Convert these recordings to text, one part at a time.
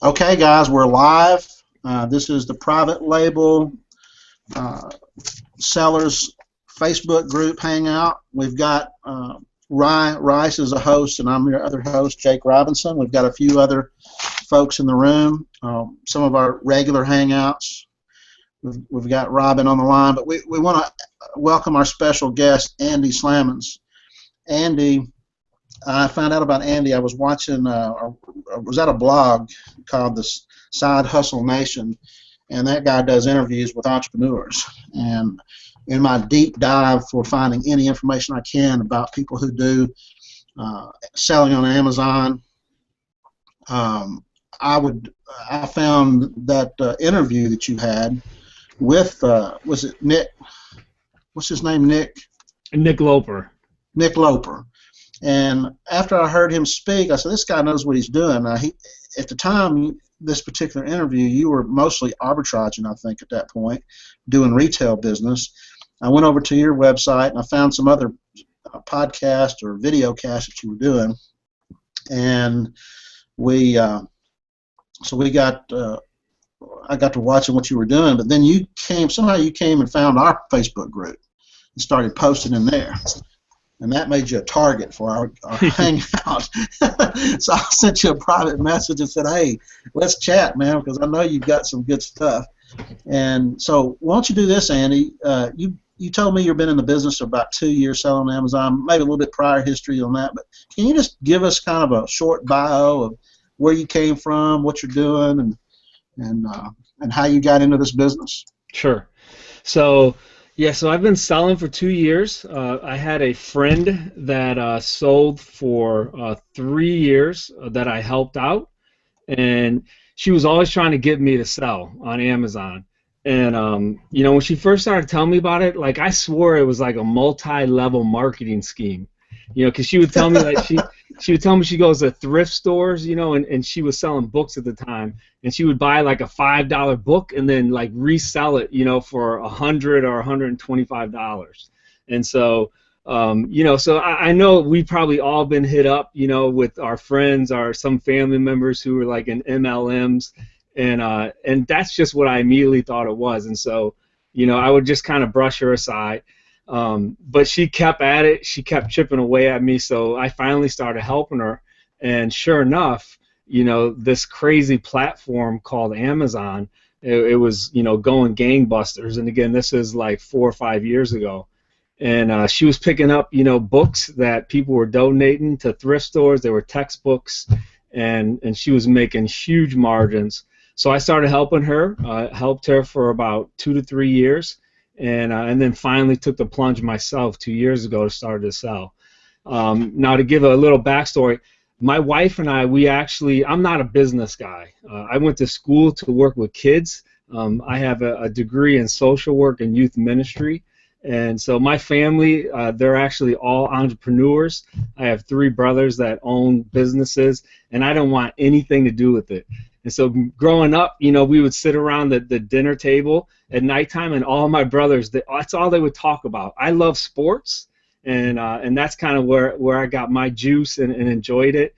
Okay, guys, we're live. This is the private label sellers Facebook group Hangout. We've got Rice as a host, and I'm your other host, Jake Robinson. We've got a few other folks in the room, some of our regular Hangouts. We've got Robin on the line, but we want to welcome our special guest, Andy Slamans. Andy, I found out about Andy. I was watching, was at a blog called the Side Hustle Nation, and that guy does interviews with entrepreneurs. And in my deep dive for finding any information I can about people who do selling on Amazon, I found that interview that you had with was it Nick? What's his name? Nick Loper. Nick Loper. And after I heard him speak, I said, this guy knows what he's doing. At the time, this particular interview, you were mostly arbitraging, I think, at that point, doing retail business. I went over to your website, and I found some other podcast or video cast that you were doing. And I got to watching what you were doing, but then somehow you came and found our Facebook group and started posting in there. And that made you a target for our Hangout. So I sent you a private message and said, hey, let's chat, man, because I know you've got some good stuff. And so why don't you do this, Andy? You told me you've been in the business for about 2 years selling on Amazon, maybe a little bit prior history on that, but can you just give us kind of a short bio of where you came from, what you're doing, and how you got into this business? Sure. So I've been selling for 2 years. I had a friend that sold for 3 years that I helped out, and she was always trying to get me to sell on Amazon. And when she first started telling me about it, like I swore it was like a multi-level marketing scheme. Because she would tell me she would tell me she goes to thrift stores, and she was selling books at the time, and she would buy like a $5 book and then like resell it, for $100 or $125. And so, so I know we've probably all been hit up, with our friends or some family members who were like in MLMs, and that's just what I immediately thought it was. And so, I would just kind of brush her aside. But she kept at it. She kept chipping away at me, so I finally started helping her. And sure enough, this crazy platform called Amazon, it was, going gangbusters. And again, this is like 4 or 5 years ago. And she was picking up, books that people were donating to thrift stores. They were textbooks, and she was making huge margins. So I started helping her, helped her for about 2 to 3 years. And then finally took the plunge myself 2 years ago to start to sell. Now, to give a little backstory, my wife and I'm not a business guy. I went to school to work with kids. I have a degree in social work and youth ministry. And so my family, they're actually all entrepreneurs. I have 3 brothers that own businesses, and I don't want anything to do with it. And so growing up, we would sit around the dinner table at nighttime, and all of my brothers, that's all they would talk about. I love sports, and that's kind of where I got my juice and enjoyed it.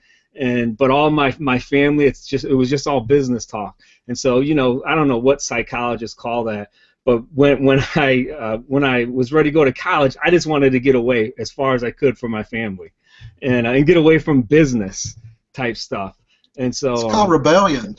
But all my family, it was just all business talk. And so, I don't know what psychologists call that, but when I was ready to go to college, I just wanted to get away as far as I could from my family, and get away from business type stuff. And so it's called rebellion.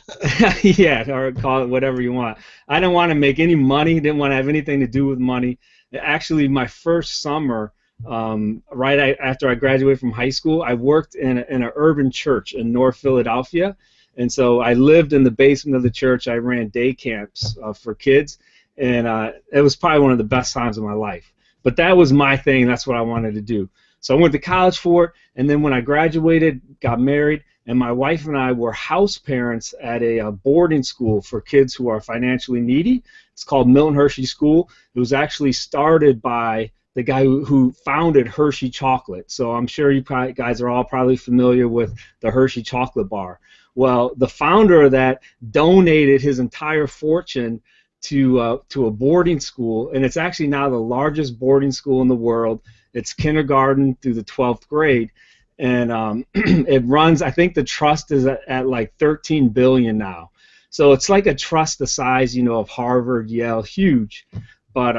Yeah, or call it whatever you want. I didn't want to make any money. Didn't want to have anything to do with money. Actually, my first summer, right after I graduated from high school, I worked in an urban church in North Philadelphia, and so I lived in the basement of the church. I ran day camps for kids, and it was probably one of the best times of my life. But that was my thing. That's what I wanted to do. So I went to college for it, and then when I graduated, got married. And my wife and I were house parents at a boarding school for kids who are financially needy. It's called Milton Hershey School. It was actually started by the guy who founded Hershey Chocolate. So I'm sure you guys are all probably familiar with the Hershey Chocolate Bar. Well, the founder of that donated his entire fortune to a boarding school, and it's actually now the largest boarding school in the world. It's kindergarten through the 12th grade. and it runs. I think the trust is at like 13 billion now. So it's like a trust the size, of Harvard, Yale, huge. But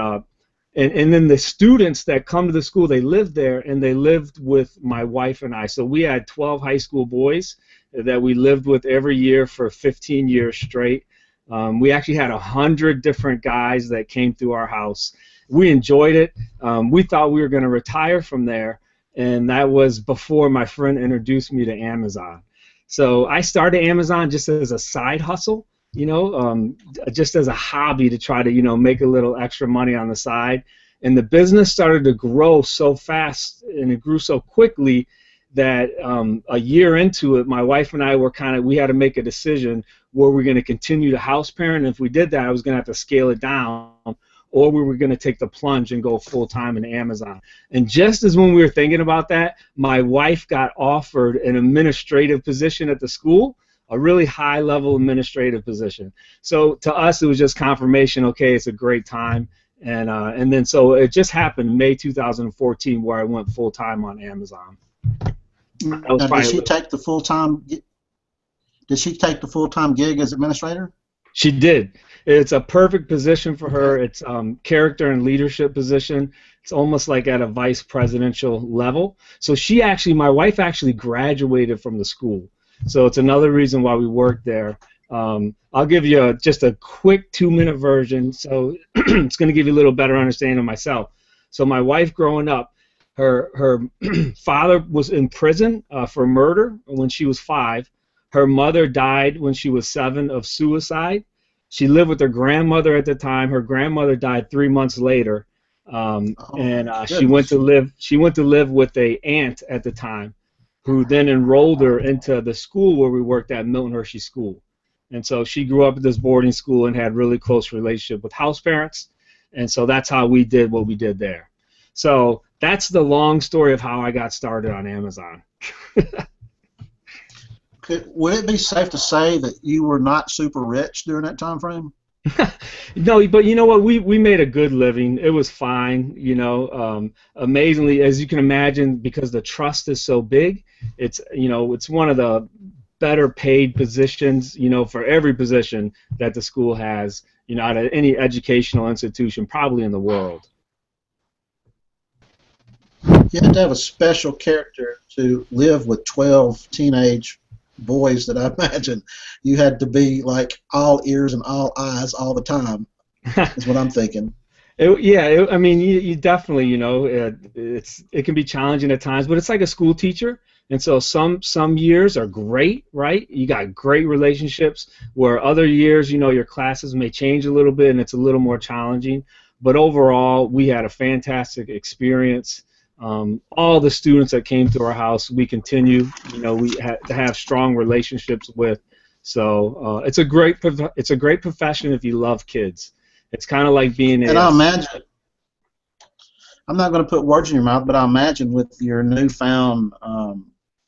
and then the students that come to the school, they live there, and they lived with my wife and I. So we had 12 high school boys that we lived with every year for 15 years straight. We actually had 100 different guys that came through our house. We enjoyed it. We thought we were going to retire from there, and that was before my friend introduced me to Amazon. So I started Amazon just as a side hustle, just as a hobby to try to, make a little extra money on the side. And the business started to grow so fast, and it grew so quickly that a year into it, my wife and I were we had to make a decision where we're going to continue to house parent. And if we did that, I was going to have to scale it down, or we were going to take the plunge and go full-time in Amazon. And just as when we were thinking about that, my wife got offered an administrative position at the school, a really high-level administrative position. So to us, it was just confirmation, okay, it's a great time. And then so it just happened May 2014 where I went full-time on Amazon. Now, did she take the full-time gig as administrator? She did. It's a perfect position for her. It's character and leadership position. It's almost like at a vice presidential level. So my wife actually graduated from the school. So it's another reason why we worked there. I'll give you just a quick 2-minute version. So it's going to give you a little better understanding of myself. So my wife growing up, her father was in prison for murder when she was 5. Her mother died when she was 7 of suicide. She lived with her grandmother at the time. Her grandmother died 3 months later, she went to live with a aunt at the time, who then enrolled her into the school where we worked at, Milton Hershey School. And so she grew up at this boarding school and had really close relationship with house parents, and so that's how we did what we did there. So that's the long story of how I got started on Amazon. Would it be safe to say that you were not super rich during that time frame? No, but you know what? We made a good living. It was fine, Amazingly, as you can imagine, because the trust is so big, it's one of the better paid positions, for every position that the school has, out of any educational institution, probably in the world. You have to have a special character to live with 12 teenage boys that I imagine you had to be like all ears and all eyes all the time, is what I'm thinking. You definitely, it can be challenging at times, but it's like a school teacher. And so some years are great, right? You got great relationships, where other years, your classes may change a little bit and it's a little more challenging. But overall, we had a fantastic experience. All the students that came to our house, we continue, we had to have strong relationships with. So it's a great profession if you love kids. It's kind of like being And I imagine, I'm not going to put words in your mouth, but I imagine with your newfound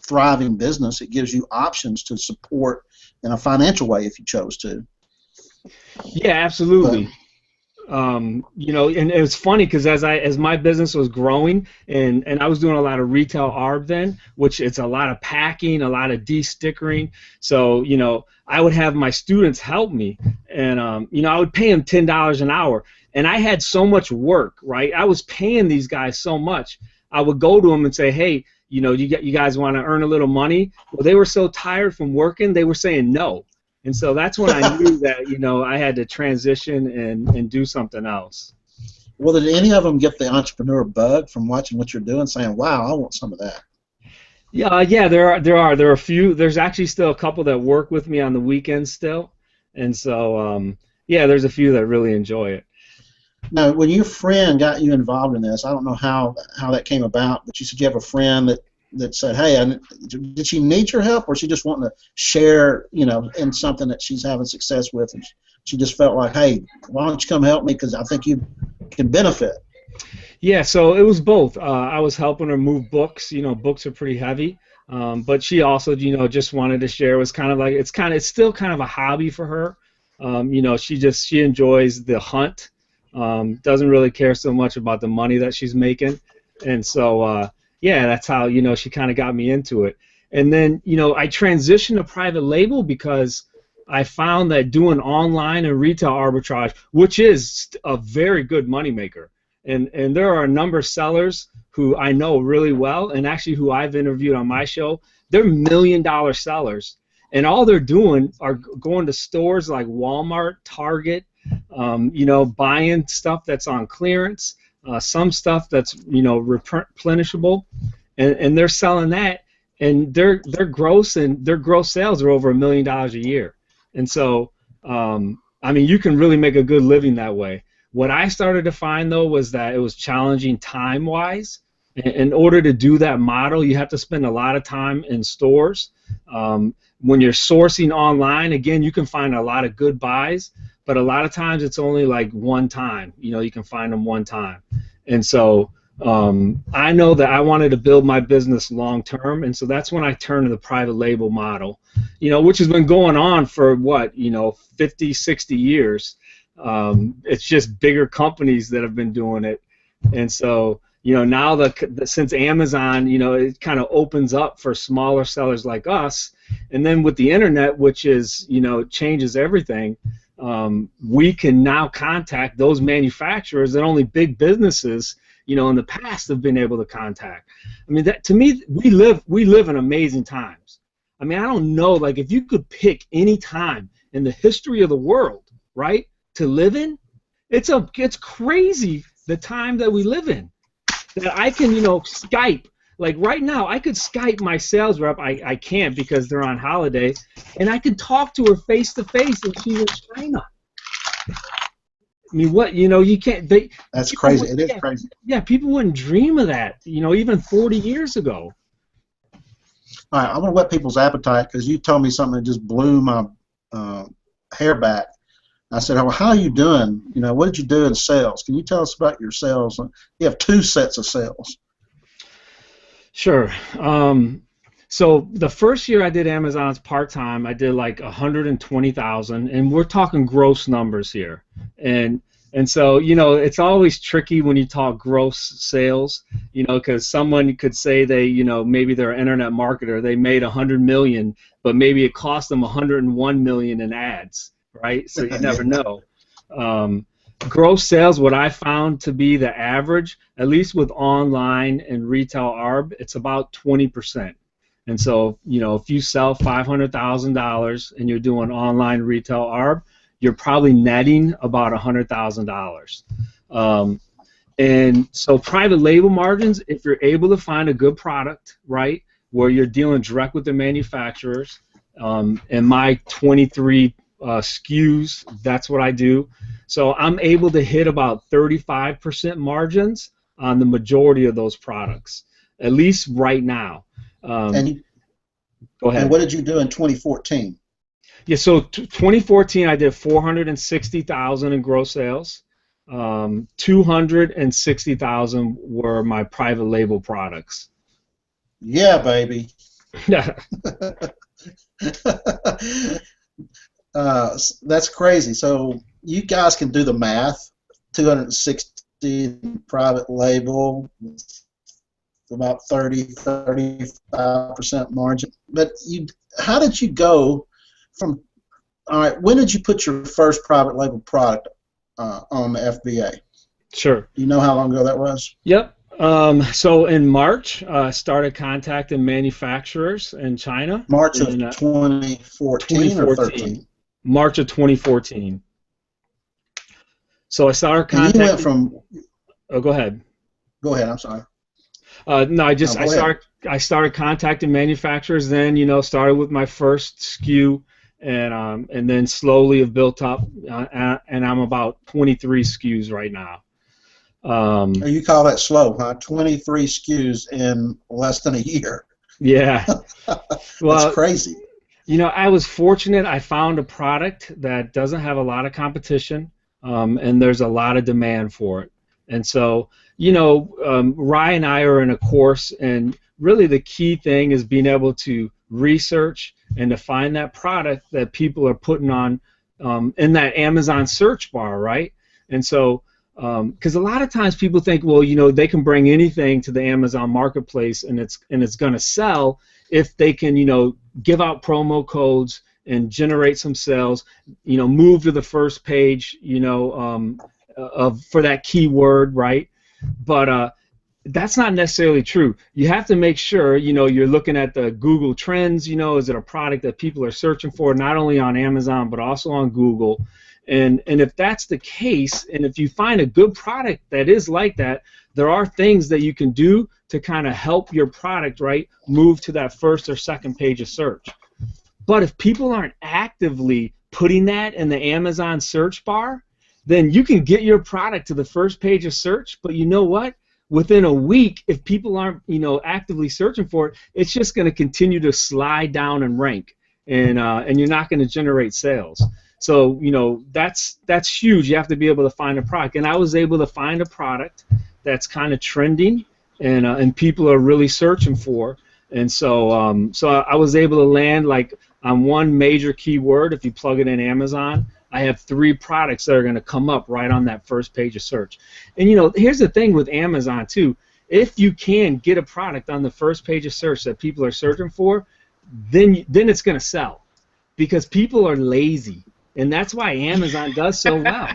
thriving business, it gives you options to support in a financial way if you chose to. Yeah, absolutely. And it's funny because as my business was growing, and I was doing a lot of retail arb then, which it's a lot of packing, a lot of de-stickering. So I would have my students help me, and I would pay them $10 an hour, and I had so much work, right? I was paying these guys so much. I would go to them and say, hey, you guys want to earn a little money? Well, they were so tired from working, they were saying no. And so that's when I knew that, I had to transition and do something else. Well, did any of them get the entrepreneur bug from watching what you're doing, saying, wow, I want some of that? Yeah, there are a few. There's actually still a couple that work with me on the weekends still. And so, there's a few that really enjoy it. Now, when your friend got you involved in this, I don't know how that came about, but you said you have a friend that said, hey, did she need your help, or she just wanting to share, in something that she's having success with, and she just felt like, hey, why don't you come help me, because I think you can benefit? Yeah, so it was both. I was helping her move books. Books are pretty heavy, but she also, just wanted to share. It was kind of like it's still kind of a hobby for her. She enjoys the hunt. Doesn't really care so much about the money that she's making, and so. yeah, that's how, she kind of got me into it. And then, I transitioned to private label because I found that doing online and retail arbitrage, which is a very good moneymaker, and there are a number of sellers who I know really well, and actually who I've interviewed on my show. They're $1 million sellers, and all they're doing are going to stores like Walmart, Target, buying stuff that's on clearance, some stuff that's replenishable, and they're selling that, and their gross sales are over $1 million a year, and so I mean, you can really make a good living that way. What I started to find though was that it was challenging time-wise. In order to do that model, you have to spend a lot of time in stores. When you're sourcing online, again, you can find a lot of good buys, but a lot of times it's only like one time. You can find them one time. And so I know that I wanted to build my business long term, and so that's when I turned to the private label model, which has been going on for what, 50, 60 years. It's just bigger companies that have been doing it. And so now since Amazon, it kind of opens up for smaller sellers like us, and then with the internet, which is, changes everything, we can now contact those manufacturers that only big businesses, in the past have been able to contact. I mean, that to me, we live in amazing times. I mean, I don't know, like if you could pick any time in the history of the world, right, to live in, it's crazy the time that we live in. That I can, Skype. Like right now, I could Skype my sales rep. I can't because they're on holiday, and I could talk to her face to face, and she's in China. I mean, what, you can't. That's crazy. It is crazy. Yeah, people wouldn't dream of that, even 40 years ago. All right, I'm gonna whet people's appetite because you told me something that just blew my hair back. I said, well, how are you doing? What did you do in sales? Can you tell us about your sales? You have 2 sets of sales. Sure. So the first year I did Amazon's part-time, I did like 120,000, and we're talking gross numbers here. And so, it's always tricky when you talk gross sales, because someone could say they, maybe they're an internet marketer, they made 100 million, but maybe it cost them 101 million in ads. Right, so you never know. Gross sales, what I found to be the average, at least with online and retail ARB, it's about 20%. And so, if you sell $500,000 and you're doing online retail ARB, you're probably netting about $100,000. And so, private label margins, if you're able to find a good product, right, where you're dealing direct with the manufacturers, and my 23 SKUs, that's what I do. So I'm able to hit about 35% margins on the majority of those products, at least right now. Go ahead. And what did you do in 2014? Yeah, so 2014 I did 460,000 in gross sales. 260,000 were my private label products. Yeah, baby. Yeah. That's crazy. So you guys can do the math. 260 private label, about 35% margin. But how did you go from? All right, when did you put your first private label product on the FBA? Sure. You know how long ago that was? Yep. So in March, I started contacting manufacturers in China. March of 2014 or 13? March of 2014. So I started contacting. And you went from. Oh, go ahead. Go ahead. I'm sorry. No, I started contacting manufacturers. Then started with my first SKU, and then slowly have built up, and I'm about 23 SKUs right now. You call that slow, huh? 23 SKUs in less than a year. Yeah. Well, that's crazy. I was fortunate. I found a product that doesn't have a lot of competition, and there's a lot of demand for it. And so, Rye and I are in a course, and really the key thing is being able to research and to find that product that people are putting on in that Amazon search bar, right? And so Because a lot of times people think, well, they can bring anything to the Amazon marketplace and it's going to sell if they can, give out promo codes and generate some sales, move to the first page, for that keyword, right? But that's not necessarily true. You have to make sure, you're looking at the Google Trends, is it a product that people are searching for, not only on Amazon, but also on Google. And if that's the case, and if you find a good product that is like that, there are things that you can do to kind of help your product, right, move to that first or second page of search. But if people aren't actively putting that in the Amazon search bar, then you can get your product to the first page of search, but you know what? Within a week, if people aren't, actively searching for it, it's just going to continue to slide down and rank, and you're not going to generate sales. So, that's huge. You have to be able to find a product, and I was able to find a product that's kind of trending, and people are really searching for, and so I was able to land like on one major keyword. If you plug it in Amazon, I have 3 products that are going to come up right on that first page of search. And here's the thing with Amazon too. If you can get a product on the first page of search that people are searching for, then it's going to sell, because people are lazy, and that's why Amazon does so well.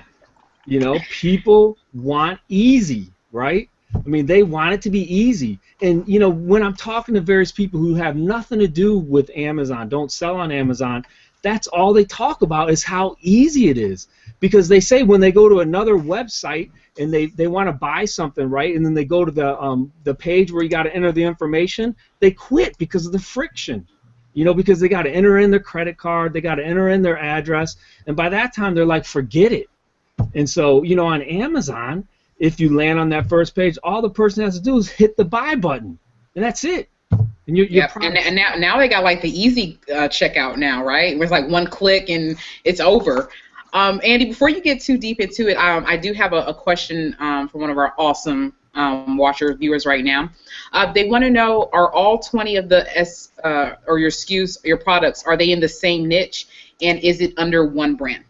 People want easy, right? I mean, they want it to be easy. And when I'm talking to various people who have nothing to do with Amazon, don't sell on Amazon, that's all they talk about is how easy it is. Because they say when they go to another website and they want to buy something, right, and then they go to the page where you got to enter the information, they quit because of the friction. Because they got to enter in their credit card, they got to enter in their address, and by that time they're like, forget it. And so, on Amazon, if you land on that first page, all the person has to do is hit the buy button, and that's it. And and now they got like the easy checkout now, right? Where it's like one click and it's over. Andy, before you get too deep into it, I do have a question from one of our awesome viewers right now. They want to know, are all 20 of the or your SKUs, your products, are they in the same niche, and is it under one brand?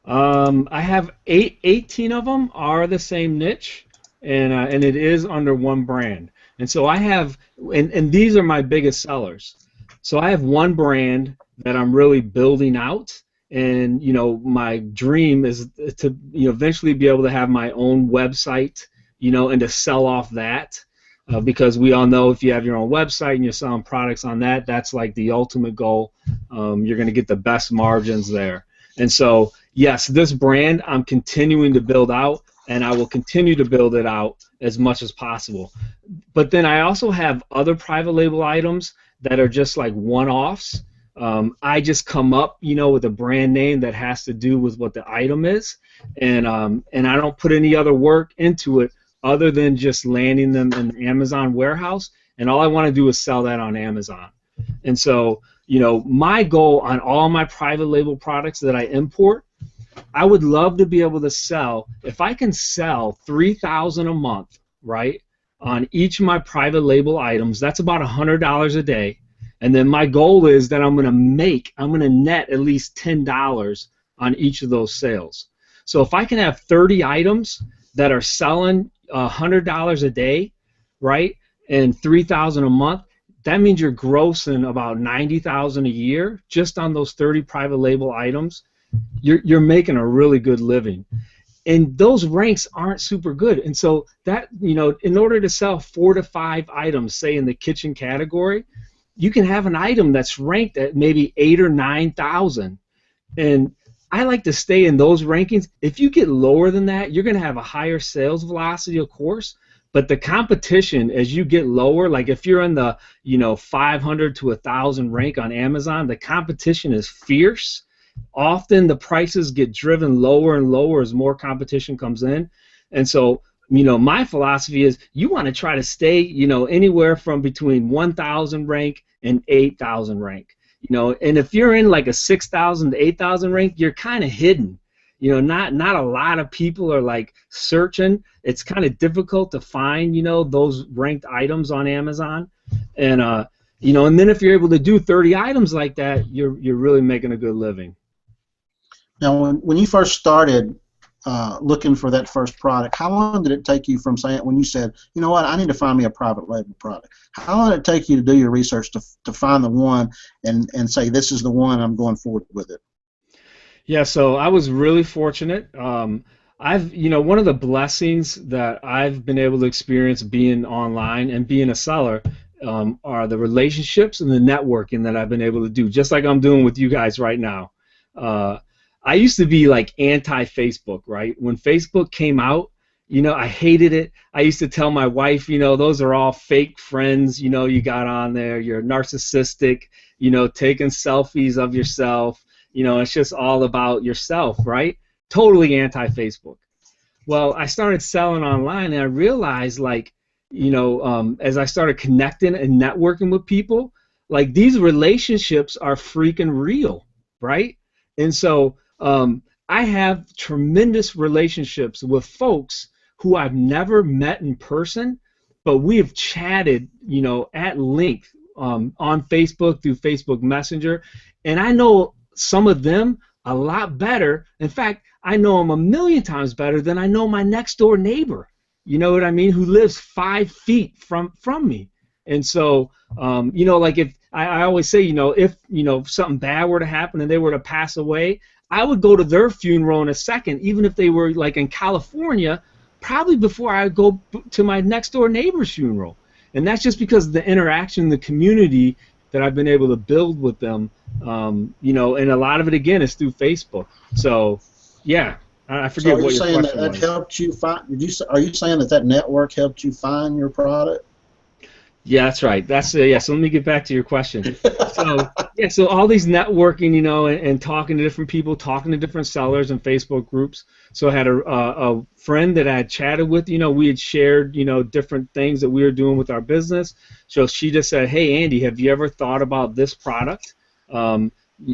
I have 18 of them are the same niche, and it is under one brand. And so I have, and these are my biggest sellers. So I have one brand that I'm really building out, and my dream is to eventually be able to have my own website, and to sell off that, because we all know if you have your own website and you're selling products on that, that's like the ultimate goal. You're going to get the best margins there. And so yes, this brand I'm continuing to build out, and I will continue to build it out as much as possible. But then I also have other private label items that are just like one-offs. I just come up, with a brand name that has to do with what the item is, and I don't put any other work into it other than just landing them in the Amazon warehouse, and all I want to do is sell that on Amazon. And so, my goal on all my private label products that I import, I would love to be able to sell, if I can sell 3,000 a month, right, on each of my private label items, that's about $100 a day. And then my goal is that I'm going to net at least $10 on each of those sales. So if I can have 30 items that are selling $100 a day, right, and 3,000 a month, that means you're grossing about 90,000 a year just on those 30 private label items. You're making a really good living. And those ranks aren't super good. And so that, in order to sell 4 to 5 items, say in the kitchen category, you can have an item that's ranked at maybe 8,000 or 9,000. And I like to stay in those rankings. If you get lower than that, you're going to have a higher sales velocity, of course. But the competition, as you get lower, like if you're in the 500 to 1,000 rank on Amazon, the competition is fierce. Often the prices get driven lower and lower as more competition comes in. And so, my philosophy is you want to try to stay, anywhere from between 1,000 rank and 8,000 rank. And if you're in like a 6,000 to 8,000 rank, you're kind of hidden. Not a lot of people are like searching. It's kind of difficult to find, those ranked items on Amazon. And and then if you're able to do 30 items like that, you're really making a good living. Now, when you first started, looking for that first product, how long did it take you from saying, when you said, you know what, I need to find me a private label product? How long did it take you to do your research to find the one and say, this is the one, I'm going forward with it? Yeah, so I was really fortunate. One of the blessings that I've been able to experience being online and being a seller are the relationships and the networking that I've been able to do, just like I'm doing with you guys right now. I used to be like anti-Facebook, right? When Facebook came out, I hated it. I used to tell my wife, those are all fake friends, you got on there. You're narcissistic, taking selfies of yourself. It's just all about yourself, right? Totally anti-Facebook. Well, I started selling online, and I realized, as I started connecting and networking with people, like these relationships are freaking real, right? And so I have tremendous relationships with folks who I've never met in person, but we have chatted, at length on Facebook through Facebook Messenger, and I know some of them a lot better. In fact, I know them a million times better than I know my next door neighbor. You know what I mean? Who lives 5 feet from me. And so, if I always say, if something bad were to happen and they were to pass away, I would go to their funeral in a second, even if they were like in California, probably before I would go to my next door neighbor's funeral. And that's just because of the interaction, the community that I've been able to build with them, and a lot of it again is through Facebook. So, yeah, I forget what your question was. So are you saying that helped you find? Are you saying that network helped you find your product? Yeah, that's right. So let me get back to your question. So all these networking, and talking to different people, talking to different sellers in Facebook groups. So I had a friend that I had chatted with. We had shared, different things that we were doing with our business. So she just said, "Hey, Andy, have you ever thought about this product?"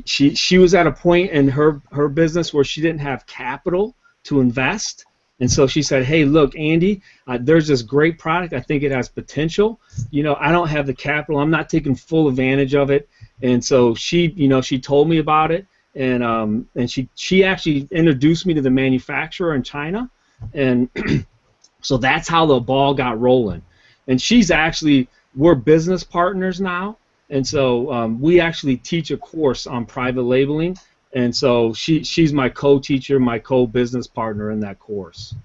She was at a point in her business where she didn't have capital to invest. And so she said, "Hey, look, Andy, there's this great product. I think it has potential. I don't have the capital. I'm not taking full advantage of it." And so she told me about it, and she actually introduced me to the manufacturer in China, and so that's how the ball got rolling. And we're business partners now, and so we actually teach a course on private labeling. And so she's my co-teacher, my co-business partner in that course.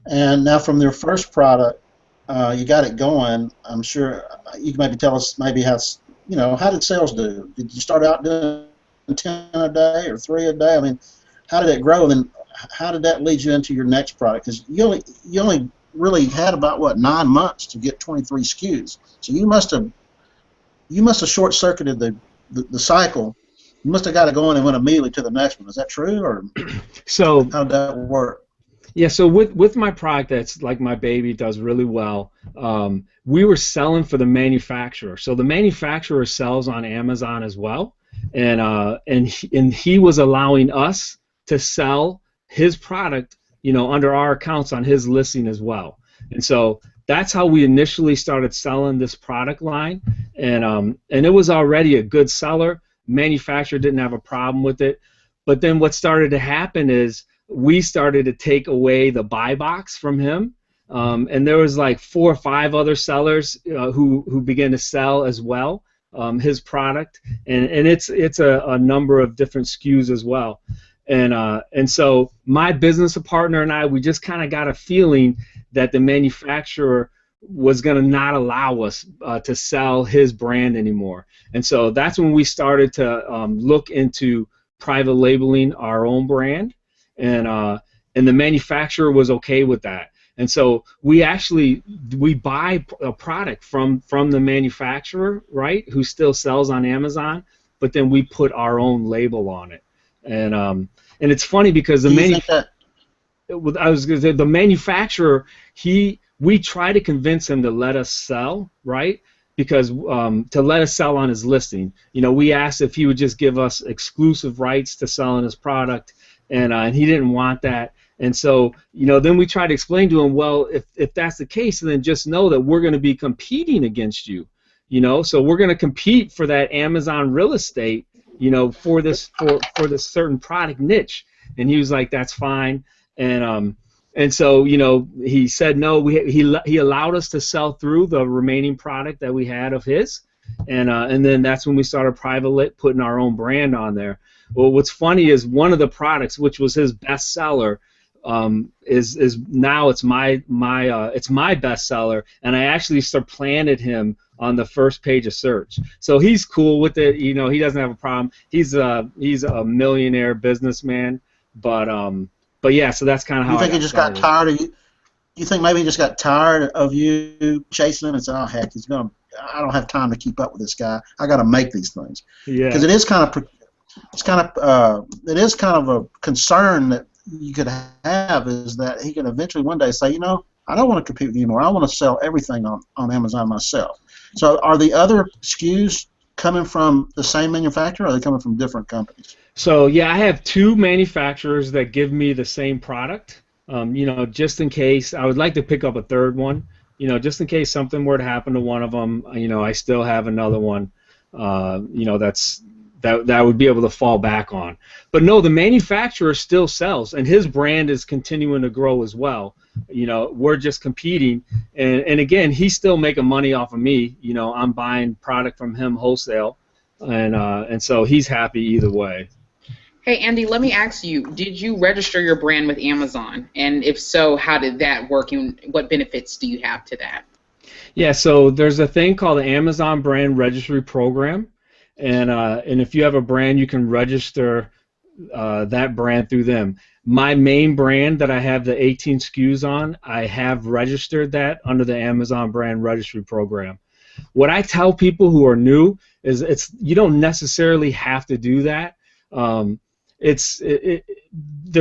And now from their first product, you got it going. I'm sure you can maybe tell us how did sales do? Did you start out doing 10 a day or 3 a day? I mean, how did it grow? And then how did that lead you into your next product? Because you only really had about 9 months to get 23 SKUs. So you must have short-circuited the cycle. You must have got it going and went immediately to the next one. Is that true, or so how did that work? Yeah, so with my product that's like my baby, does really well. We were selling for the manufacturer, so the manufacturer sells on Amazon as well, and he was allowing us to sell his product, under our accounts on his listing as well. And so that's how we initially started selling this product line, and it was already a good seller. Manufacturer didn't have a problem with it, but then what started to happen is we started to take away the buy box from him, and there was like 4 or 5 other sellers who began to sell as well his product, and it's a number of different SKUs as well, and so my business partner and I, we just kind of got a feeling that the manufacturer was going to not allow us to sell his brand anymore. And so that's when we started to look into private labeling our own brand, and the manufacturer was okay with that. And so we buy a product from the manufacturer, right, who still sells on Amazon, but then we put our own label on it. And it's funny because the manufacturer, we try to convince him to let us sell, right? Because to let us sell on his listing, we asked if he would just give us exclusive rights to selling his product, and he didn't want that. And so, then we tried to explain to him, well, if that's the case, then just know that we're going to be competing against you, so we're going to compete for that Amazon real estate, for this certain product niche. And he was like, that's fine. And so, he said no. He allowed us to sell through the remaining product that we had of his, and then that's when we started putting our own brand on there. Well, what's funny is one of the products, which was his best seller, is now it's my best seller, and I actually supplanted him on the first page of search. So he's cool with it. He doesn't have a problem. He's a millionaire businessman, but yeah, so that's kind of how. You think he just got tired of you? You think maybe he just got tired of you chasing him and said, "Oh heck, I don't have time to keep up with this guy. I got to make these things." Yeah. Because it is kind of a concern that you could have, is that he could eventually one day say, I don't want to compete with you anymore. I want to sell everything on Amazon myself. So are the other SKUs coming from the same manufacturer, or are they coming from different companies? So yeah, I have two manufacturers that give me the same product. Just in case I would like to pick up a third one. Just in case something were to happen to one of them. I still have another one. That would be able to fall back on. But no, the manufacturer still sells, and his brand is continuing to grow as well. We're just competing, and again, he's still making money off of me. I'm buying product from him wholesale, and so he's happy either way. Hey, Andy, let me ask you, did you register your brand with Amazon? And if so, how did that work, and what benefits do you have to that? Yeah, so there's a thing called the Amazon Brand Registry Program, and if you have a brand, you can register that brand through them. My main brand that I have the 18 SKUs on, I have registered that under the Amazon Brand Registry Program. What I tell people who are new is you don't necessarily have to do that. There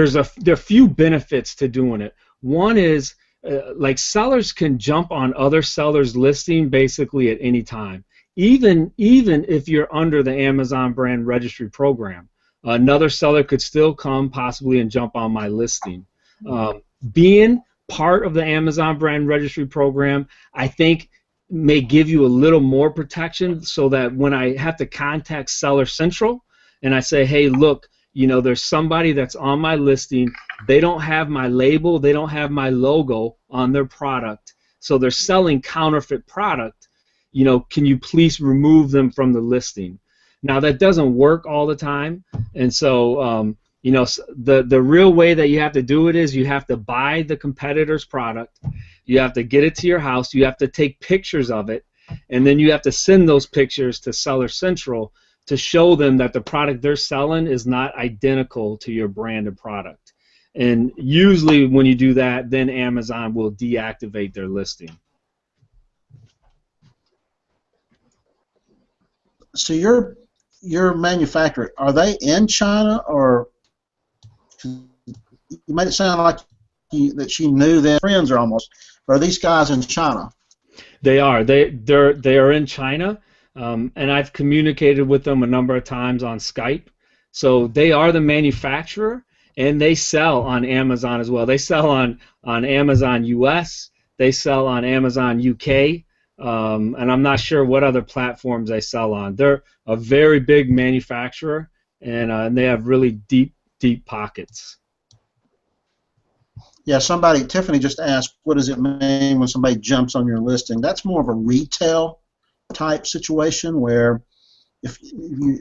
are a few benefits to doing it. One is like sellers can jump on other sellers' listing basically at any time, even if you're under the Amazon Brand Registry Program. Another seller could still come possibly and jump on my listing. Being part of the Amazon Brand Registry Program, I think, may give you a little more protection, so that when I have to contact Seller Central and I say, hey, look, there's somebody that's on my listing, they don't have my label, they don't have my logo on their product, so they're selling counterfeit product, can you please remove them from the listing? Now, that doesn't work all the time, and so the real way that you have to do it is you have to buy the competitor's product, you have to get it to your house, you have to take pictures of it, and then you have to send those pictures to Seller Central to show them that the product they're selling is not identical to your branded product. And usually when you do that, then Amazon will deactivate their listing. So your manufacturer, are they in China, or you made it sound like that she knew their friends are almost? Or are these guys in China? They are. They are in China, and I've communicated with them a number of times on Skype. So they are the manufacturer, and they sell on Amazon as well. They sell on Amazon US. They sell on Amazon UK. And I'm not sure what other platforms they sell on. They're a very big manufacturer, and they have really deep pockets. Yeah, Tiffany just asked, what does it mean when somebody jumps on your listing? That's more of a retail type situation where, if you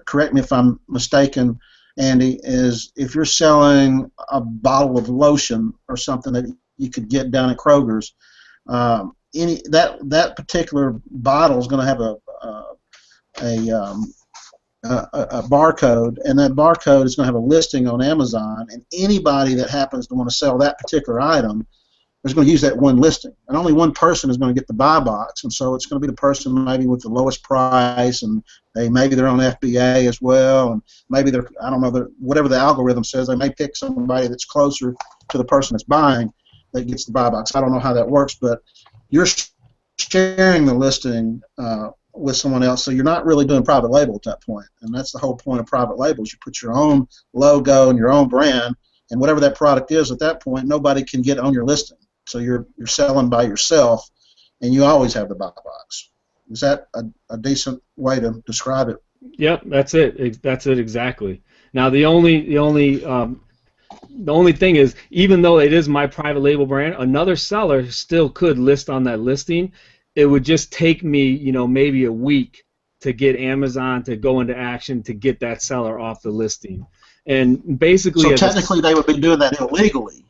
correct me if I'm mistaken, Andy, is if you're selling a bottle of lotion or something that you could get down at Kroger's, that particular bottle is going to have a barcode, and that barcode is going to have a listing on Amazon, and anybody that happens to want to sell that particular item is going to use that one listing, and only one person is going to get the buy box, and so it's going to be the person maybe with the lowest price, and maybe they're on FBA as well, and maybe they're, I don't know, whatever the algorithm says, they may pick somebody that's closer to the person that's buying that gets the buy box. I don't know how that works, but you're sharing the listing with someone else, so you're not really doing private label at that point, and that's the whole point of private labels. You put your own logo and your own brand, and whatever that product is at that point, nobody can get on your listing. So you're selling by yourself, and you always have the buy box. Is that a decent way to describe it? Yep, that's it. That's it exactly. Now the only thing is, even though it is my private label brand, another seller still could list on that listing. It would just take me, maybe a week to get Amazon to go into action to get that seller off the listing. And basically, so technically they would be doing that illegally.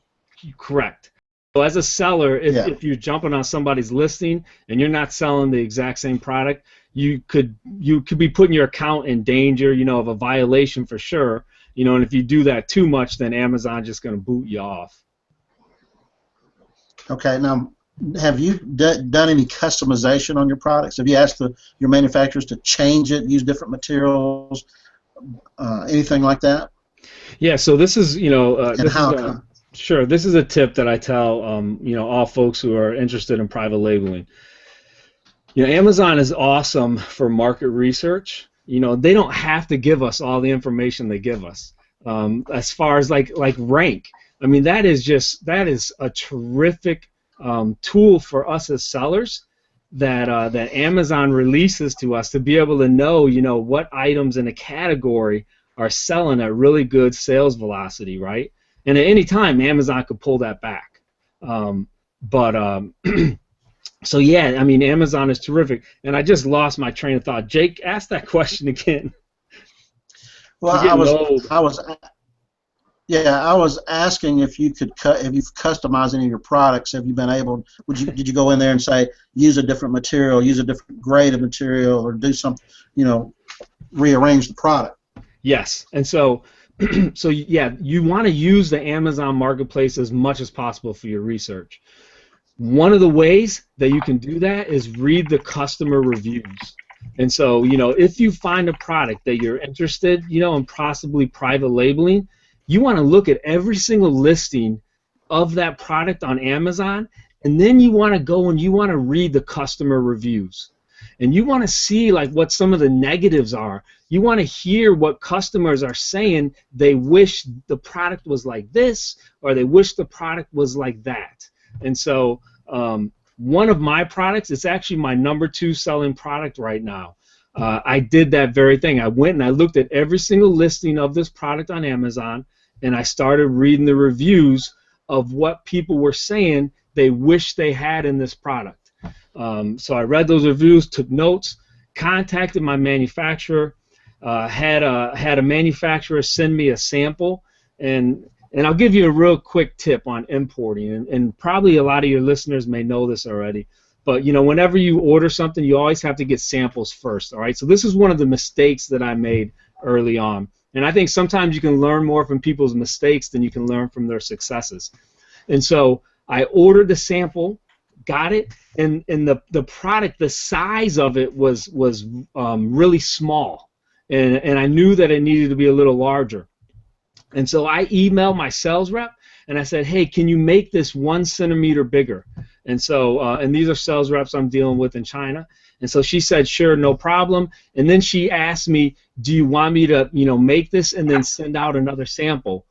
Correct. So as a seller, if you're jumping on somebody's listing and you're not selling the exact same product, you could be putting your account in danger, of a violation for sure. And if you do that too much, then Amazon's just going to boot you off. Okay. Now, have you done any customization on your products? Have you asked your manufacturers to change it, use different materials, anything like that? Yeah. So this is, Sure. This is a tip that I tell, all folks who are interested in private labeling. Amazon is awesome for market research. They don't have to give us all the information they give us. As far as like rank, I mean, that is a terrific tool for us as sellers that Amazon releases to us to be able to know, what items in a category are selling at really good sales velocity, right? And at any time, Amazon could pull that back. So yeah, I mean, Amazon is terrific. And I just lost my train of thought. Jake, ask that question again. Well, I was asking if you've customized any of your products. Have you been able? Did you go in there and say use a different material, use a different grade of material, or do something, rearrange the product? Yes, and so yeah, you want to use the Amazon Marketplace as much as possible for your research. One of the ways that you can do that is read the customer reviews. And so, if you find a product that you're interested, in possibly private labeling, you want to look at every single listing of that product on Amazon, and then you want to go and you want to read the customer reviews. And you want to see what some of the negatives are. You want to hear what customers are saying. They wish the product was like this, or they wish the product was like that. And so one of my products, it's actually my #2 selling product right now. I did that very thing. I went and I looked at every single listing of this product on Amazon, and I started reading the reviews of what people were saying they wish they had in this product. So I read those reviews, took notes, contacted my manufacturer, had a manufacturer send me a sample, and I'll give you a real quick tip on importing, and probably a lot of your listeners may know this already, but whenever you order something, you always have to get samples first, all right? So this is one of the mistakes that I made early on, and I think sometimes you can learn more from people's mistakes than you can learn from their successes. And so I ordered the sample, got it, and the product, the size of it was really small, and I knew that it needed to be a little larger. And so I emailed my sales rep and I said, hey, can you make this 1 centimeter bigger? And so, and these are sales reps I'm dealing with in China. And so she said, sure, no problem. And then she asked me, do you want me to, make this and then send out another sample?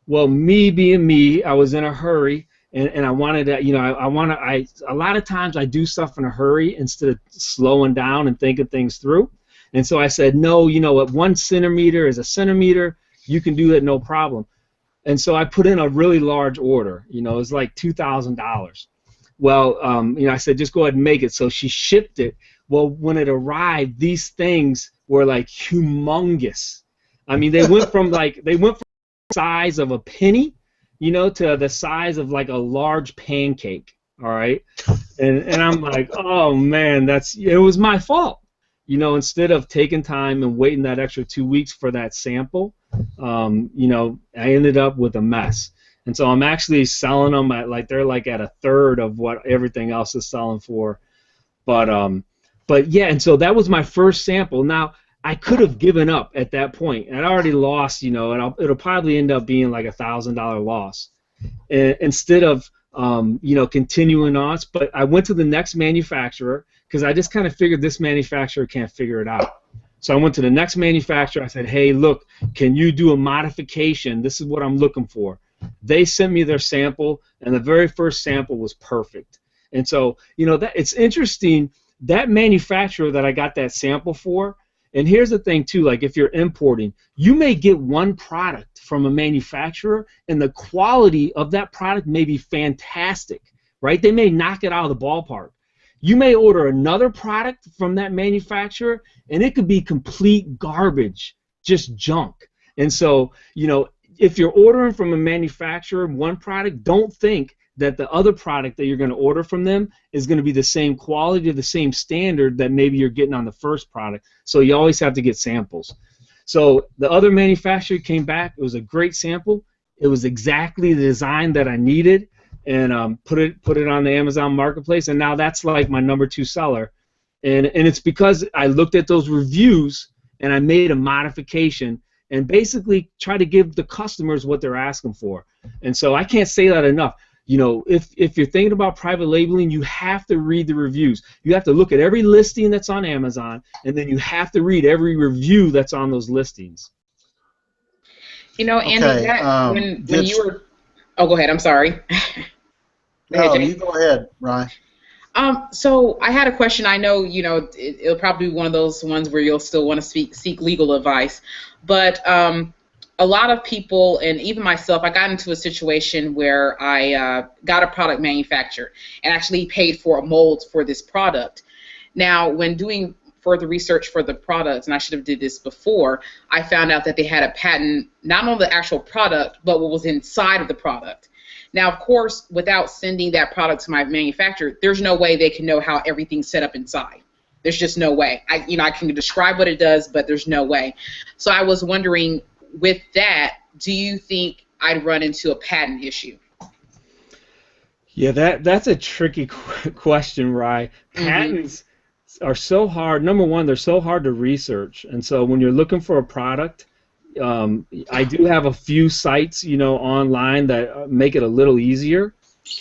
Well, me being me, I was in a hurry, and I wanted to, a lot of times I do stuff in a hurry instead of slowing down and thinking things through. And so I said, no, at 1 centimeter is a centimeter. You can do that, no problem. And so I put in a really large order. It was like $2,000. Well, I said, just go ahead and make it. So she shipped it. Well, when it arrived, these things were like humongous. I mean, they went from the size of a penny, to the size of like a large pancake. All right, and I'm like, oh man, it was my fault. Instead of taking time and waiting that extra 2 weeks for that sample, I ended up with a mess. And so I'm actually selling them at they're at a third of what everything else is selling for. But yeah, and so that was my first sample. Now I could have given up at that point. I'd already lost, and it'll probably end up being like $1,000 loss. Instead of continuing on, but I went to the next manufacturer because I just kind of figured this manufacturer can't figure it out. So I went to the next manufacturer. I said, hey, look, can you do a modification? This is what I'm looking for. They sent me their sample, and the very first sample was perfect. And so, that it's interesting, that manufacturer that I got that sample for And here's the thing too, like if you're importing, you may get one product from a manufacturer and the quality of that product may be fantastic, right? They may knock it out of the ballpark. You may order another product from that manufacturer and it could be complete garbage, just junk. And so, you know, if you're ordering from a manufacturer one product, don't think that the other product that you're going to order from them is going to be the same quality or the same standard that maybe you're getting on the first product. So you always have to get samples. So the other manufacturer came back. It was a great sample. It was exactly the design that I needed, and put it on the Amazon Marketplace. And now that's like my #2 seller. And it's because I looked at those reviews and I made a modification and basically try to give the customers what they're asking for. And so I can't say that enough. You know, if you're thinking about private labeling, you have to read the reviews. You have to look at every listing that's on Amazon, and then you have to read every review that's on those listings. You know, Andy, Okay, when you were, oh, go ahead. I'm sorry. No, you go ahead, Ryan. So I had a question. I know, you know, it'll probably be one of those ones where you'll still want to seek legal advice, but a lot of people, and even myself, I got into a situation where I got a product manufactured and actually paid for a mold for this product. Now, when doing further research for the products, and I should have did this before, I found out that they had a patent not on the actual product, but what was inside of the product. Now, of course, without sending that product to my manufacturer, there's no way they can know how everything's set up inside. There's just no way. I can describe what it does, but there's no way. So I was wondering, with that, do you think I'd run into a patent issue? Yeah, that's a tricky question, Rye. Patents are so hard. Number one, they're so hard to research, and so when you're looking for a product, I do have a few sites, you know, online that make it a little easier,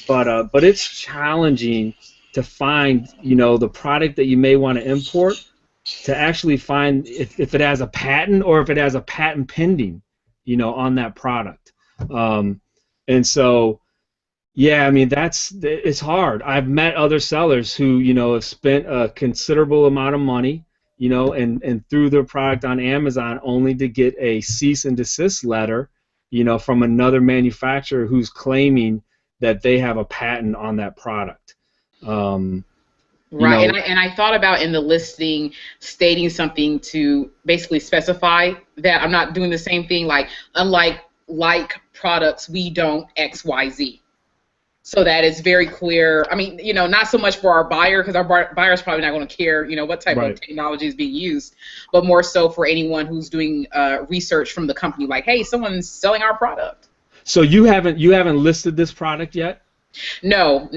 but it's challenging to find, you know, the product that you may want to import, to actually find if it has a patent or if it has a patent pending, you know, on that product. And so, yeah, I mean, it's hard. I've met other sellers who, you know, have spent a considerable amount of money, you know, and threw their product on Amazon only to get a cease and desist letter, you know, from another manufacturer who's claiming that they have a patent on that product. Right, and I thought about in the listing stating something to basically specify that I'm not doing the same thing, like unlike products, we don't X, Y, Z. So that is very clear. I mean, you know, not so much for our buyer, because our buyer's probably not going to care, you know, what type of technology is being used, but more so for anyone who's doing research from the company, like, hey, someone's selling our product. So you haven't listed this product yet? No.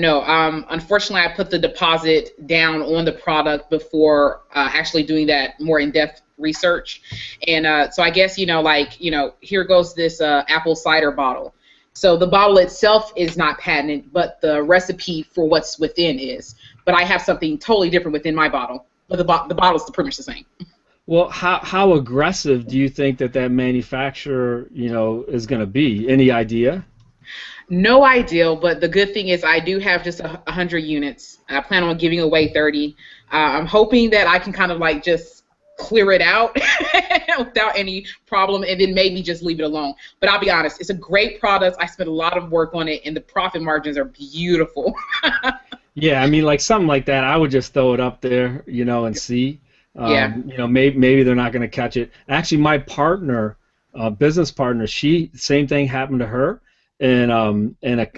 Unfortunately, I put the deposit down on the product before actually doing that more in-depth research, and so I guess, you know, like, you know, here goes this apple cider bottle. So the bottle itself is not patented, but the recipe for what's within is. But I have something totally different within my bottle, but the bottle's pretty much the same. Well, how aggressive do you think that manufacturer, you know, is going to be? Any idea? No idea, but the good thing is I do have just 100 units. I plan on giving away 30. I'm hoping that I can kind of like just clear it out without any problem, and then maybe just leave it alone. But I'll be honest, it's a great product. I spent a lot of work on it, and the profit margins are beautiful. Yeah, I mean, like something like that, I would just throw it up there, you know, and see. Yeah. You know, maybe they're not going to catch it. Actually, my partner, business partner, same thing happened to her. And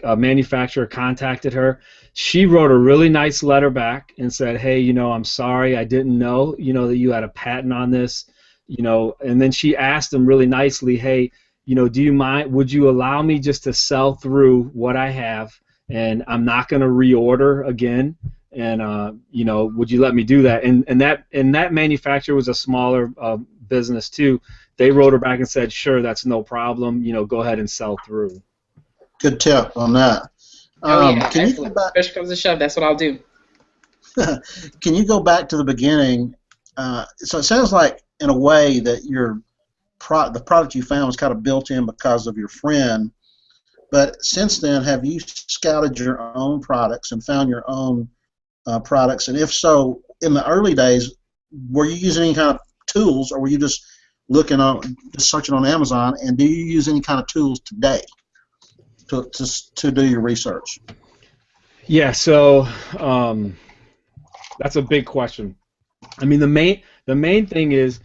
a manufacturer contacted her. She wrote a really nice letter back and said, hey, you know, I'm sorry, I didn't know, you know, that you had a patent on this, you know. And then she asked them really nicely, hey, you know, do you mind, would you allow me just to sell through what I have, and I'm not going to reorder again, and you know, would you let me do that? And that manufacturer was a smaller business too. They wrote her back and said, sure, that's no problem, you know, go ahead and sell through. Good tip on that. Yeah, can you go back? Push comes to shove, that's what I'll do. Can you go back to the beginning? So it sounds like, in a way, that the product you found was kind of built in because of your friend. But since then, have you scouted your own products and found your own products? And if so, in the early days, were you using any kind of tools, or were you just just searching on Amazon? And do you use any kind of tools today to do your research? Yeah, so that's a big question. I mean, the main thing is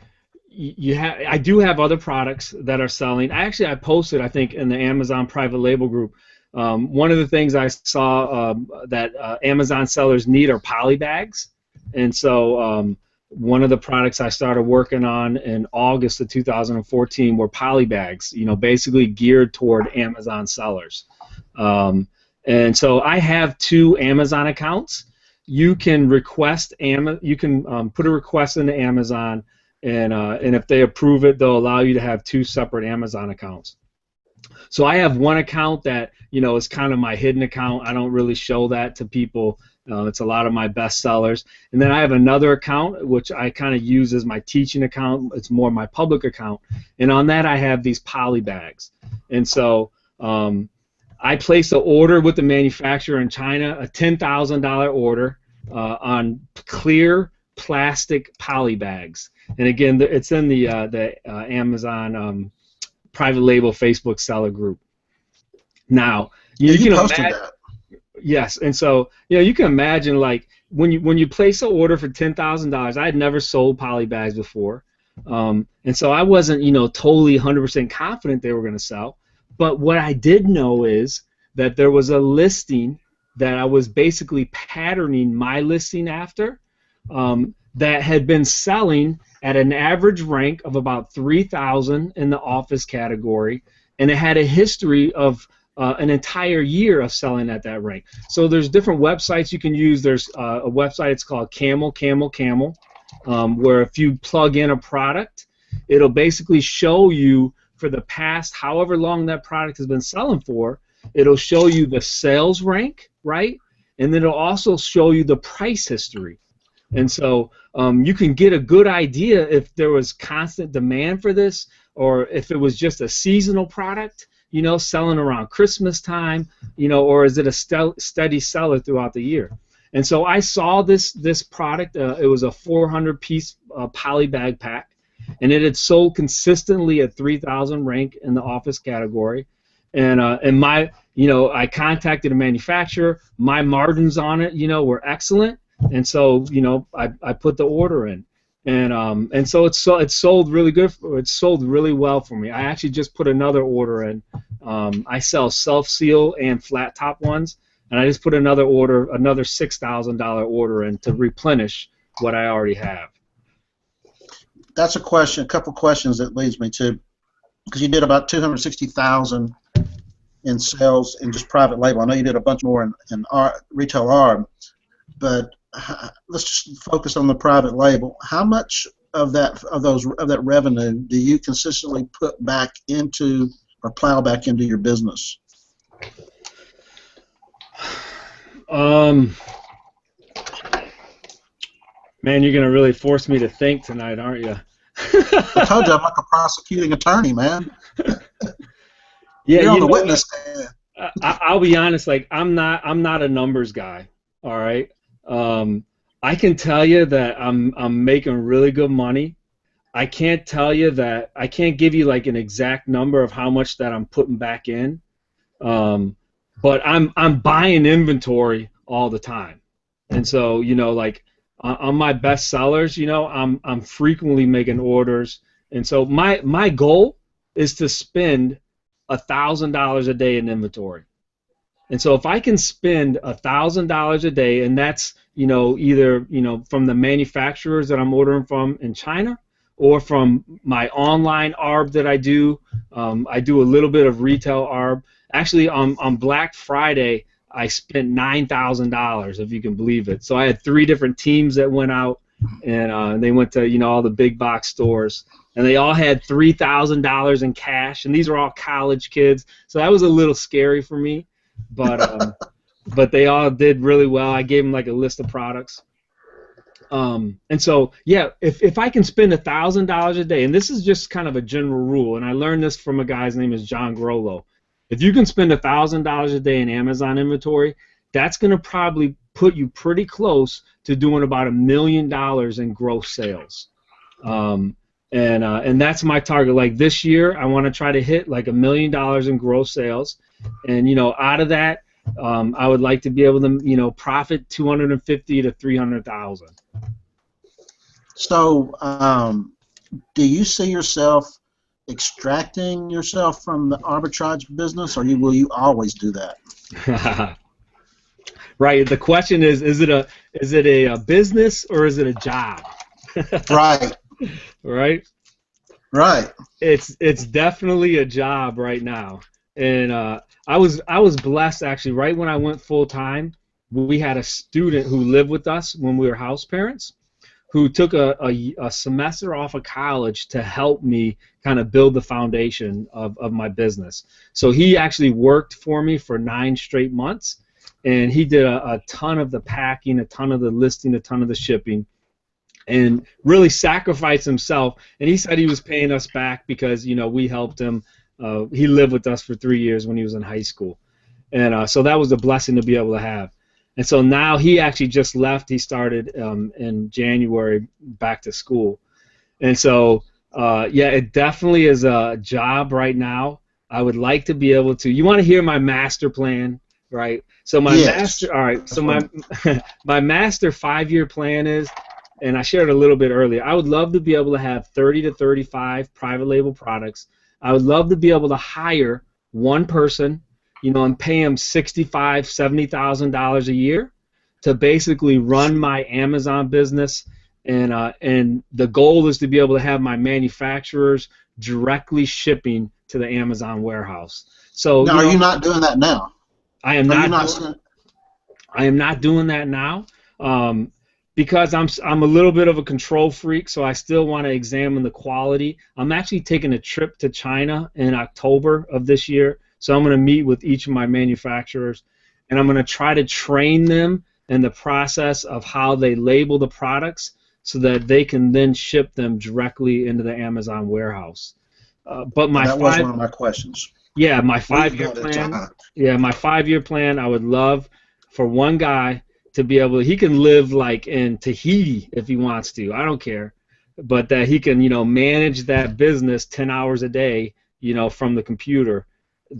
I do have other products that are selling. I posted, I think, in the Amazon private label group. One of the things I saw that Amazon sellers need are poly bags, and so one of the products I started working on in August of 2014 were poly bags. Basically geared toward Amazon sellers. And so I have 2 Amazon accounts. You can request you can put a request into Amazon, and if they approve it, they'll allow you to have 2 separate Amazon accounts. So I have one account that is kind of my hidden account. I don't really show that to people. It's a lot of my best sellers. And then I have another account which I kind of use as my teaching account. It's more my public account, and on that I have these poly bags. And so I placed an order with the manufacturer in China, a $10,000 order on clear plastic poly bags. And again, it's in the Amazon private label Facebook seller group. Now, you can imagine that. Yes, and so you can imagine, like, when you place an order for $10,000. I had never sold poly bags before, and so I wasn't totally 100% confident they were going to sell. But what I did know is that there was a listing that I was basically patterning my listing after, that had been selling at an average rank of about 3,000 in the office category, and it had a history of an entire year of selling at that rank. So there's different websites you can use. There's a website, it's called Camel, where if you plug in a product, it'll basically show you for the past however long that product has been selling for. It'll show you the sales rank, right? And then it'll also show you the price history. And so you can get a good idea if there was constant demand for this, or if it was just a seasonal product, selling around Christmas time, or is it a steady seller throughout the year? And so I saw this product. It was a 400-piece poly bag pack, and it had sold consistently at 3,000 rank in the office category. And I contacted a manufacturer. My margins on it, were excellent. And so, I put the order in, and so it sold really good. It sold really well for me. I actually just put another order in. I sell self-seal and flat top ones, and I just put another $6,000 order in to replenish what I already have. That's a couple questions that leads me to, because you did about 260,000 in sales in just private label. I know you did a bunch more in retail ARB, but let's just focus on the private label. How much of that revenue do you consistently put back into or plow back into your business? Man, you're gonna really force me to think tonight, aren't you? I told you I'm like a prosecuting attorney, man. Yeah, you're on the witness stand. I'll be honest. Like, I'm not a numbers guy. All right. I can tell you that I'm making really good money. I can't tell you that. I can't give you like an exact number of how much that I'm putting back in. But I'm buying inventory all the time, and so like on my best sellers, I'm frequently making orders, and so my goal is to spend $1,000 a day in inventory. And so if I can spend $1,000 a day, and that's either from the manufacturers that I'm ordering from in China, or from my online ARB that I do a little bit of retail ARB. Actually, on Black Friday, I spent $9,000, if you can believe it. So I had 3 different teams that went out, and they went to all the big box stores, and they all had $3,000 in cash, and these were all college kids. So that was a little scary for me. But they all did really well. I gave them like a list of products. And so, yeah, if I can spend $1,000 a day, and this is just kind of a general rule, and I learned this from a guy's name is John Grollo. If you can spend $1,000 a day in Amazon inventory, that's going to probably put you pretty close to doing about $1 million in gross sales. And that's my target. Like this year, I want to try to hit like $1 million in gross sales, and out of that, I would like to be able to profit 250 to 300,000. So, do you see yourself extracting yourself from the arbitrage business, or will you always do that? Right. The question is it a business or is it a job? Right. Right. Right. It's definitely a job right now, and I was blessed actually. Right when I went full time, we had a student who lived with us when we were house parents, who took a semester off of college to help me kind of build the foundation of my business. So he actually worked for me for 9 straight months, and he did a ton of the packing, a ton of the listing, a ton of the shipping, and really sacrificed himself. And he said he was paying us back because we helped him. He lived with us for 3 years when he was in high school, and so that was a blessing to be able to have. And so now he actually just left. He started in January back to school. And so, it definitely is a job right now. I would like to be able to. You want to hear my master plan, right? So my master. All right. So my master 5-year plan is, and I shared a little bit earlier. I would love to be able to have 30 to 35 private label products. I would love to be able to hire one person, and pay him $65,000, $70,000 a year to basically run my Amazon business, and the goal is to be able to have my manufacturers directly shipping to the Amazon warehouse. So now, are you not doing that now? I am not doing that now, because I'm a little bit of a control freak, so I still want to examine the quality. I'm actually taking a trip to China in October of this year. So I'm going to meet with each of my manufacturers, and I'm going to try to train them in the process of how they label the products so that they can then ship them directly into the Amazon warehouse. But that was one of my questions. Yeah, my 5-year plan. Yeah, my 5-year plan. I would love for one guy to be able. He can live like in Tahiti if he wants to. I don't care, but that he can manage that business 10 hours a day from the computer.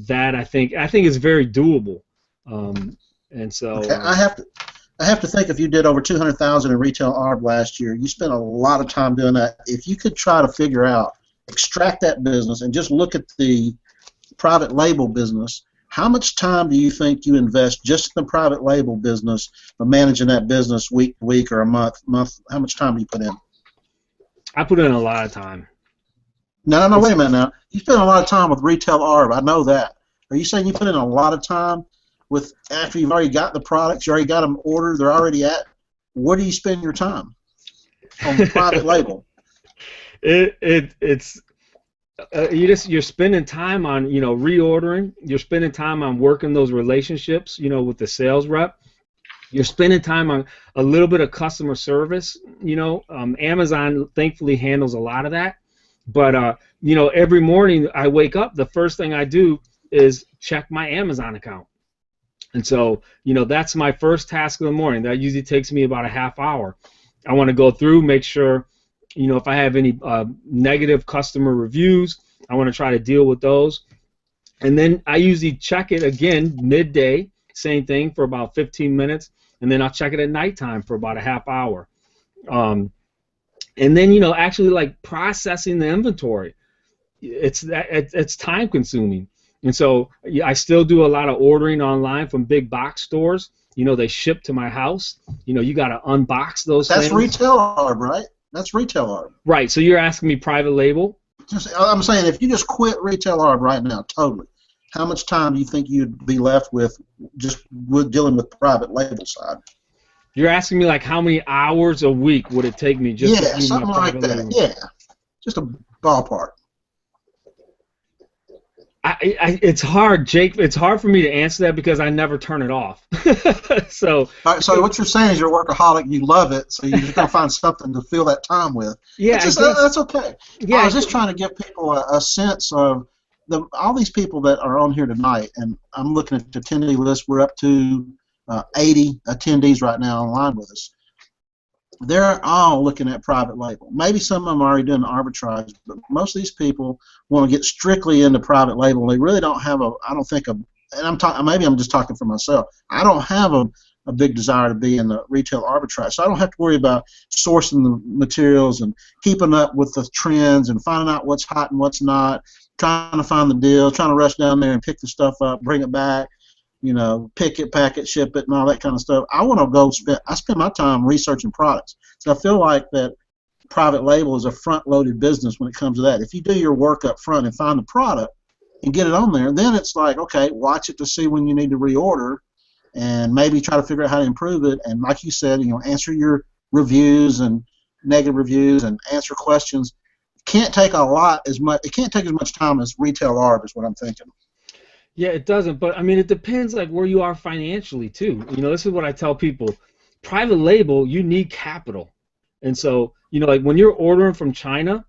That I think is very doable, and so okay, I have to think if you did over 200,000 in retail ARB last year, you spent a lot of time doing that. If you could try to figure out, extract that business, and just look at the private label business, how much time do you think you invest just in the private label business of managing that business week to week or a month? How much time do you put in? I put in a lot of time. No, wait a minute now. You spend a lot of time with retail ARB. I know that. Are you saying you put in a lot of time with after you've already got the products, you already got them ordered, they're already at? Where do you spend your time on the private label? You're spending time on reordering. You're spending time on working those relationships with the sales rep. You're spending time on a little bit of customer service. Amazon thankfully handles a lot of that. But every morning I wake up, the first thing I do is check my Amazon account, and so that's my first task of the morning. That usually takes me about a half hour. I want to go through, make sure if I have any negative customer reviews, I want to try to deal with those, and then I usually check it again midday, same thing for about 15 minutes, and then I'll check it at nighttime for about a half hour. And then actually like processing the inventory, it's time consuming, and so I still do a lot of ordering online from big box stores. They ship to my house. You got to unbox those things. That's retail ARB, right? That's retail ARB. Right. So you're asking me private label? I'm saying if you just quit retail ARB right now, totally, how much time do you think you'd be left with just dealing with the private label side? You're asking me like how many hours a week would it take me just to do something my like private that. label? Yeah, just a ballpark. It's hard, Jake. It's hard for me to answer that because I never turn it off. So. All right, so what you're saying is you're a workaholic. You love it, so you're just gonna find something to fill that time with. Yeah, that's okay. Yeah, I was just trying to give people a sense of all these people that are on here tonight, and I'm looking at the attendee list. We're up to 80 attendees right now online with us. they're all looking at private label. Maybe some of them are already doing arbitrage, but most of these people want to get strictly into private label. They really don't have I don't think and I'm talking, maybe I'm just talking for myself. I don't have a big desire to be in the retail arbitrage, so I don't have to worry about sourcing the materials and keeping up with the trends and finding out what's hot and what's not, trying to find the deal, trying to rush down there and pick the stuff up, bring it back, pick it, pack it, ship it, and all that kind of stuff. I want to I spend my time researching products. So I feel like that private label is a front-loaded business when it comes to that. If you do your work up front and find the product and get it on there, then it's like, okay, watch it to see when you need to reorder and maybe try to figure out how to improve it. And like you said, answer your reviews and negative reviews and answer questions. It can't take as much time as retail arb is what I'm thinking. Yeah, it doesn't, but I mean, it depends like where you are financially too. This is what I tell people. Private label, you need capital. And so, like when you're ordering from China,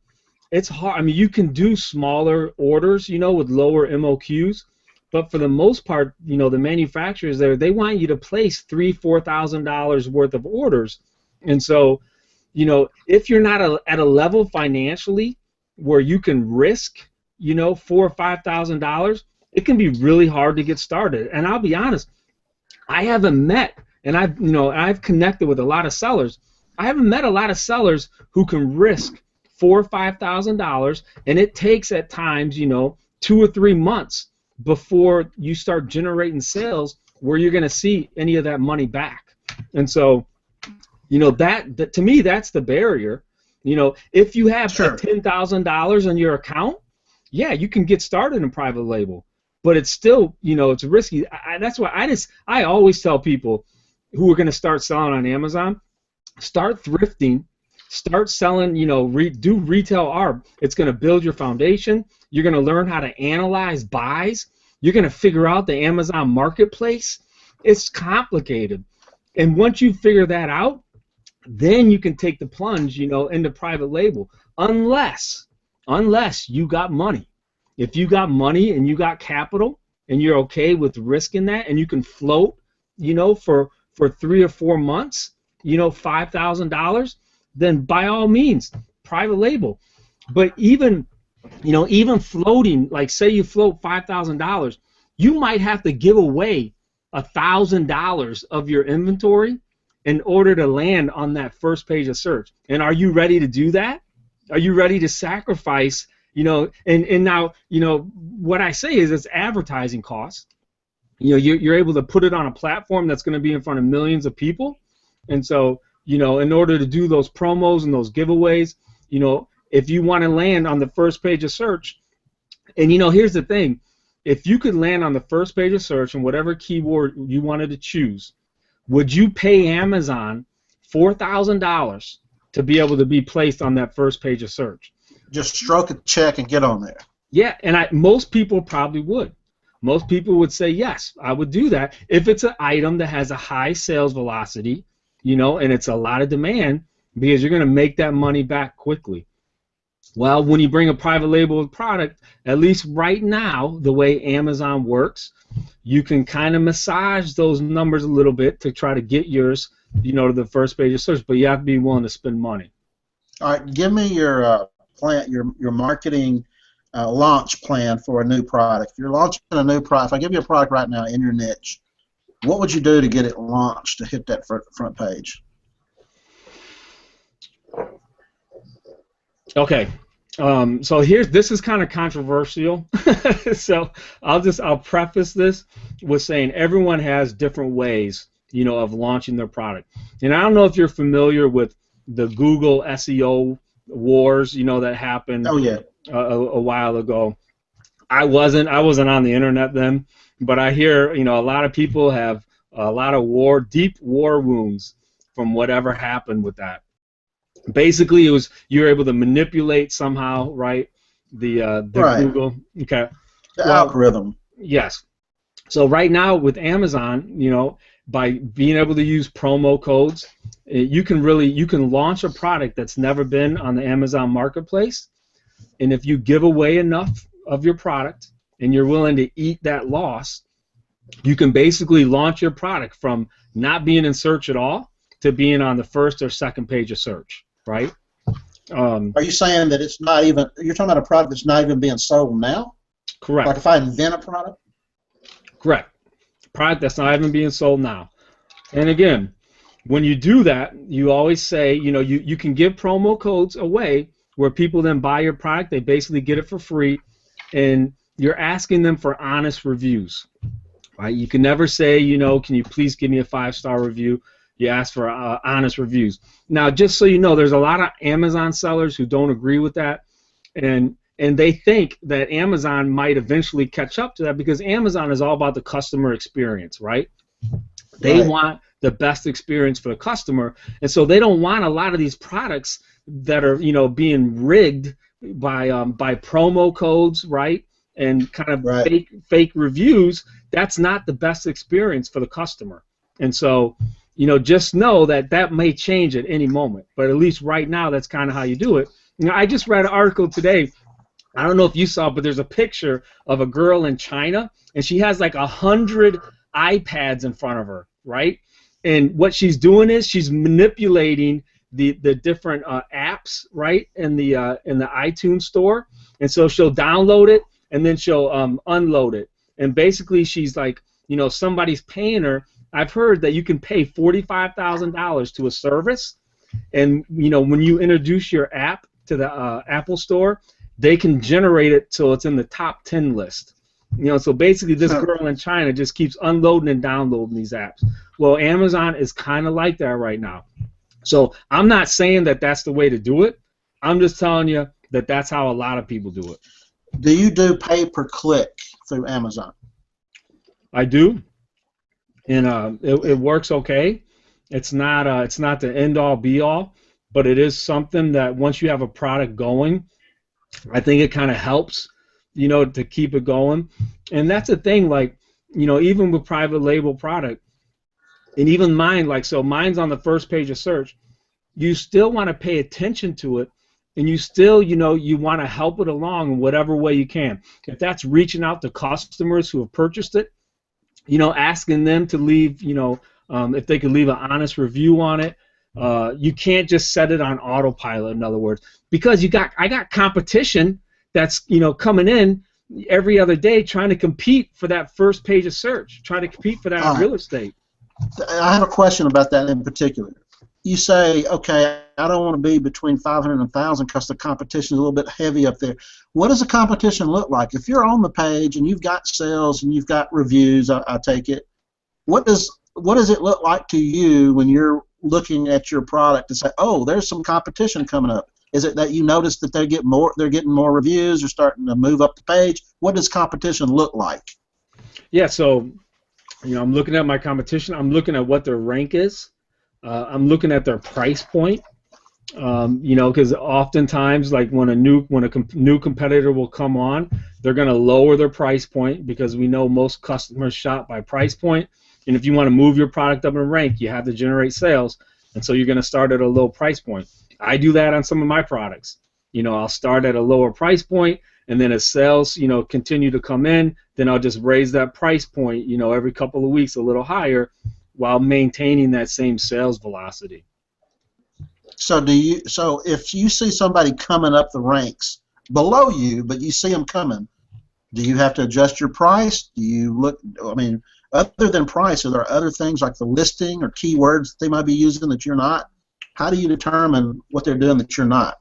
it's hard. I mean, you can do smaller orders, with lower MOQs, but for the most part, the manufacturers there, they want you to place $3,000-$4,000 worth of orders. And so, if you're not at a level financially where you can risk, $4,000 or $5,000, it can be really hard to get started. And I'll be honest, I haven't met, and I've connected with a lot of sellers. I haven't met a lot of sellers who can risk $4,000 or $5,000, and it takes at times, 2 or 3 months before you start generating sales where you're going to see any of that money back. And so, that to me, that's the barrier. If you have $10,000 in your account, yeah, you can get started in private label. But it's still, it's risky. That's why I always tell people who are going to start selling on Amazon, start thrifting, start selling, do retail arb. It's going to build your foundation. You're going to learn how to analyze buys. You're going to figure out the Amazon marketplace. It's complicated. And once you figure that out, then you can take the plunge, into private label. Unless you got money. If you got money and you got capital and you're okay with risking that and you can float, for 3 or 4 months, $5,000, then by all means, private label. But even floating, like say you float $5,000, you might have to give away $1,000 of your inventory in order to land on that first page of search. And are you ready to do that? Are you ready to sacrifice? And now, what I say is it's advertising costs. You're able to put it on a platform that's going to be in front of millions of people. And so, in order to do those promos and those giveaways, if you want to land on the first page of search, and here's the thing, if you could land on the first page of search and whatever keyword you wanted to choose, would you pay Amazon $4,000 to be able to be placed on that first page of search? Just stroke a check and get on there. Yeah, and most people probably would. Most people would say, yes, I would do that if it's an item that has a high sales velocity, and it's a lot of demand, because you're going to make that money back quickly. Well, when you bring a private label product, at least right now, the way Amazon works, you can kind of massage those numbers a little bit to try to get yours, to the first page of search, but you have to be willing to spend money. All right, give me your plan, your marketing launch plan for a new product. If you're launching a new product, if I give you a product right now in your niche, what would you do to get it launched to hit that front page? Okay, so this is kind of controversial. So I'll preface this with saying everyone has different ways, of launching their product. And I don't know if you're familiar with the Google SEO wars, that happened. Oh yeah. A while ago. I wasn't on the internet then, but I hear a lot of people have a lot of deep war wounds from whatever happened with that. Basically, it was you were able to manipulate somehow, right? The right. Google. Okay. The algorithm. Yes. So right now with Amazon, by being able to use promo codes, you can launch a product that's never been on the Amazon marketplace. And if you give away enough of your product and you're willing to eat that loss, you can basically launch your product from not being in search at all to being on the first or second page of search, right? Are you saying that it's not even, you're talking about a product that's not even being sold now? Correct. Like if I invent a product? Correct. Product that's not even being sold now. And again, when you do that, you always say, you can give promo codes away where people then buy your product. They basically get it for free, and you're asking them for honest reviews. Right? You can never say, can you please give me a 5-star review? You ask for honest reviews. Now, just so you know, there's a lot of Amazon sellers who don't agree with that, and they think that Amazon might eventually catch up to that because Amazon is all about the customer experience, right? They want the best experience for the customer, and so they don't want a lot of these products that are, being rigged by promo codes, right? And kind of fake reviews. That's not the best experience for the customer. And so, just know that may change at any moment. But at least right now, that's kind of how you do it. I just read an article today. I don't know if you saw, but there's a picture of a girl in China, and she has like 100 iPads in front of her, right? And what she's doing is she's manipulating the different apps, right, in the iTunes store. And so she'll download it, and then she'll unload it. And basically, she's like, somebody's paying her. I've heard that you can pay $45,000 to a service, and when you introduce your app to the Apple Store, they can generate it so it's in the top 10 list. So basically, this girl in China just keeps unloading and downloading these apps. Well, Amazon is kind of like that right now. So I'm not saying that that's the way to do it. I'm just telling you that that's how a lot of people do it. Do you do pay-per-click through Amazon? I do, and it works okay. It's not the end-all, be-all, but it is something that once you have a product going, I think it kind of helps, to keep it going. And that's the thing, like, even with private label product, and even mine, like, so mine's on the first page of search, you still want to pay attention to it, and you still, you want to help it along in whatever way you can. If that's reaching out to customers who have purchased it, asking them to leave, if they could leave an honest review on it. You can't just set it on autopilot, in other words, because I got competition that's coming in every other day trying to compete for that first page of search, trying to compete for that real estate. I have a question about that in particular. You say, okay, I don't want to be between 500 and 1,000 because the competition is a little bit heavy up there. What does the competition look like? If you're on the page and you've got sales and you've got reviews, I take it, what does it look like to you when you're looking at your product and say, oh, there's some competition coming up? Is it that you notice that they're getting more reviews or starting to move up the page? What does competition look like? Yeah, so I'm looking at my competition. I'm looking at what their rank is. I'm looking at their price point. Because oftentimes, like when a new competitor will come on, they're going to lower their price point because we know most customers shop by price point. And if you want to move your product up in rank, you have to generate sales, and so you're going to start at a low price point. I do that on some of my products. I'll start at a lower price point, and then as sales, continue to come in, then I'll just raise that price point, every couple of weeks a little higher, while maintaining that same sales velocity. So if you see somebody coming up the ranks below you, but you see them coming, do you have to adjust your price? Do you look? I mean, other than price, are there other things like the listing or keywords they might be using that you're not? How do you determine what they're doing that you're not?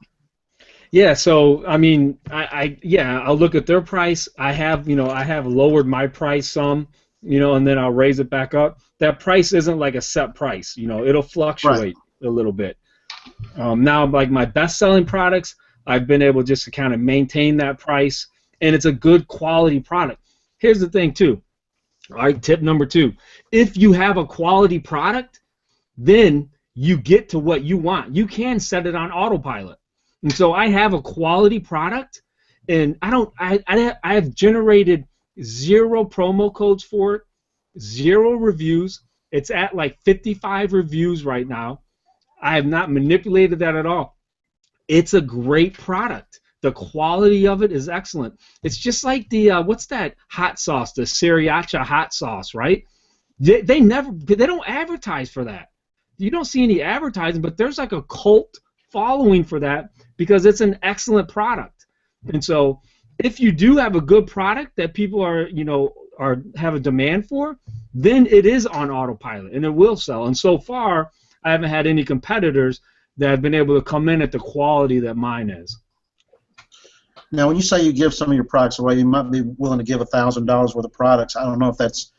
Yeah, so I mean, I'll look at their price. I have lowered my price some, and then I'll raise it back up. That price isn't like a set price, it'll fluctuate a little bit. Now, like my best-selling products, I've been able just to kind of maintain that price, and it's a good quality product. Here's the thing, too. All right, tip number 2. If you have a quality product, then you get to what you want. You can set it on autopilot. And so I have a quality product, and I have generated 0 promo codes for it, 0 reviews. It's at like 55 reviews right now. I have not manipulated that at all. It's a great product. The quality of it is excellent. It's just like the what's that hot sauce, the sriracha hot sauce, right? They don't advertise for that. you don't see any advertising, but there's like a cult following for that because it's an excellent product. And so if you do have a good product that people are, have a demand for, then it is on autopilot and it will sell. And so far, I haven't had any competitors that have been able to come in at the quality that mine is. Now, when you say you give some of your products away, you might be willing to give $1,000 worth of products. I don't know if that's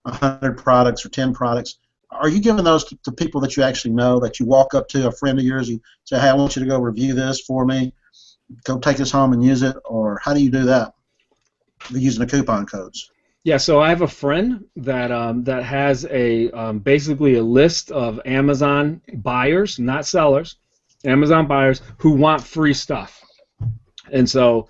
100 products or 10 products. Are you giving those to people that you actually know, that you walk up to, a friend of yours, you say, hey, I want you to go review this for me, go take this home and use it, or how do you do that? Using the coupon codes. Yeah, so I have a friend that that has basically a list of Amazon buyers, not sellers, Amazon buyers who want free stuff. And so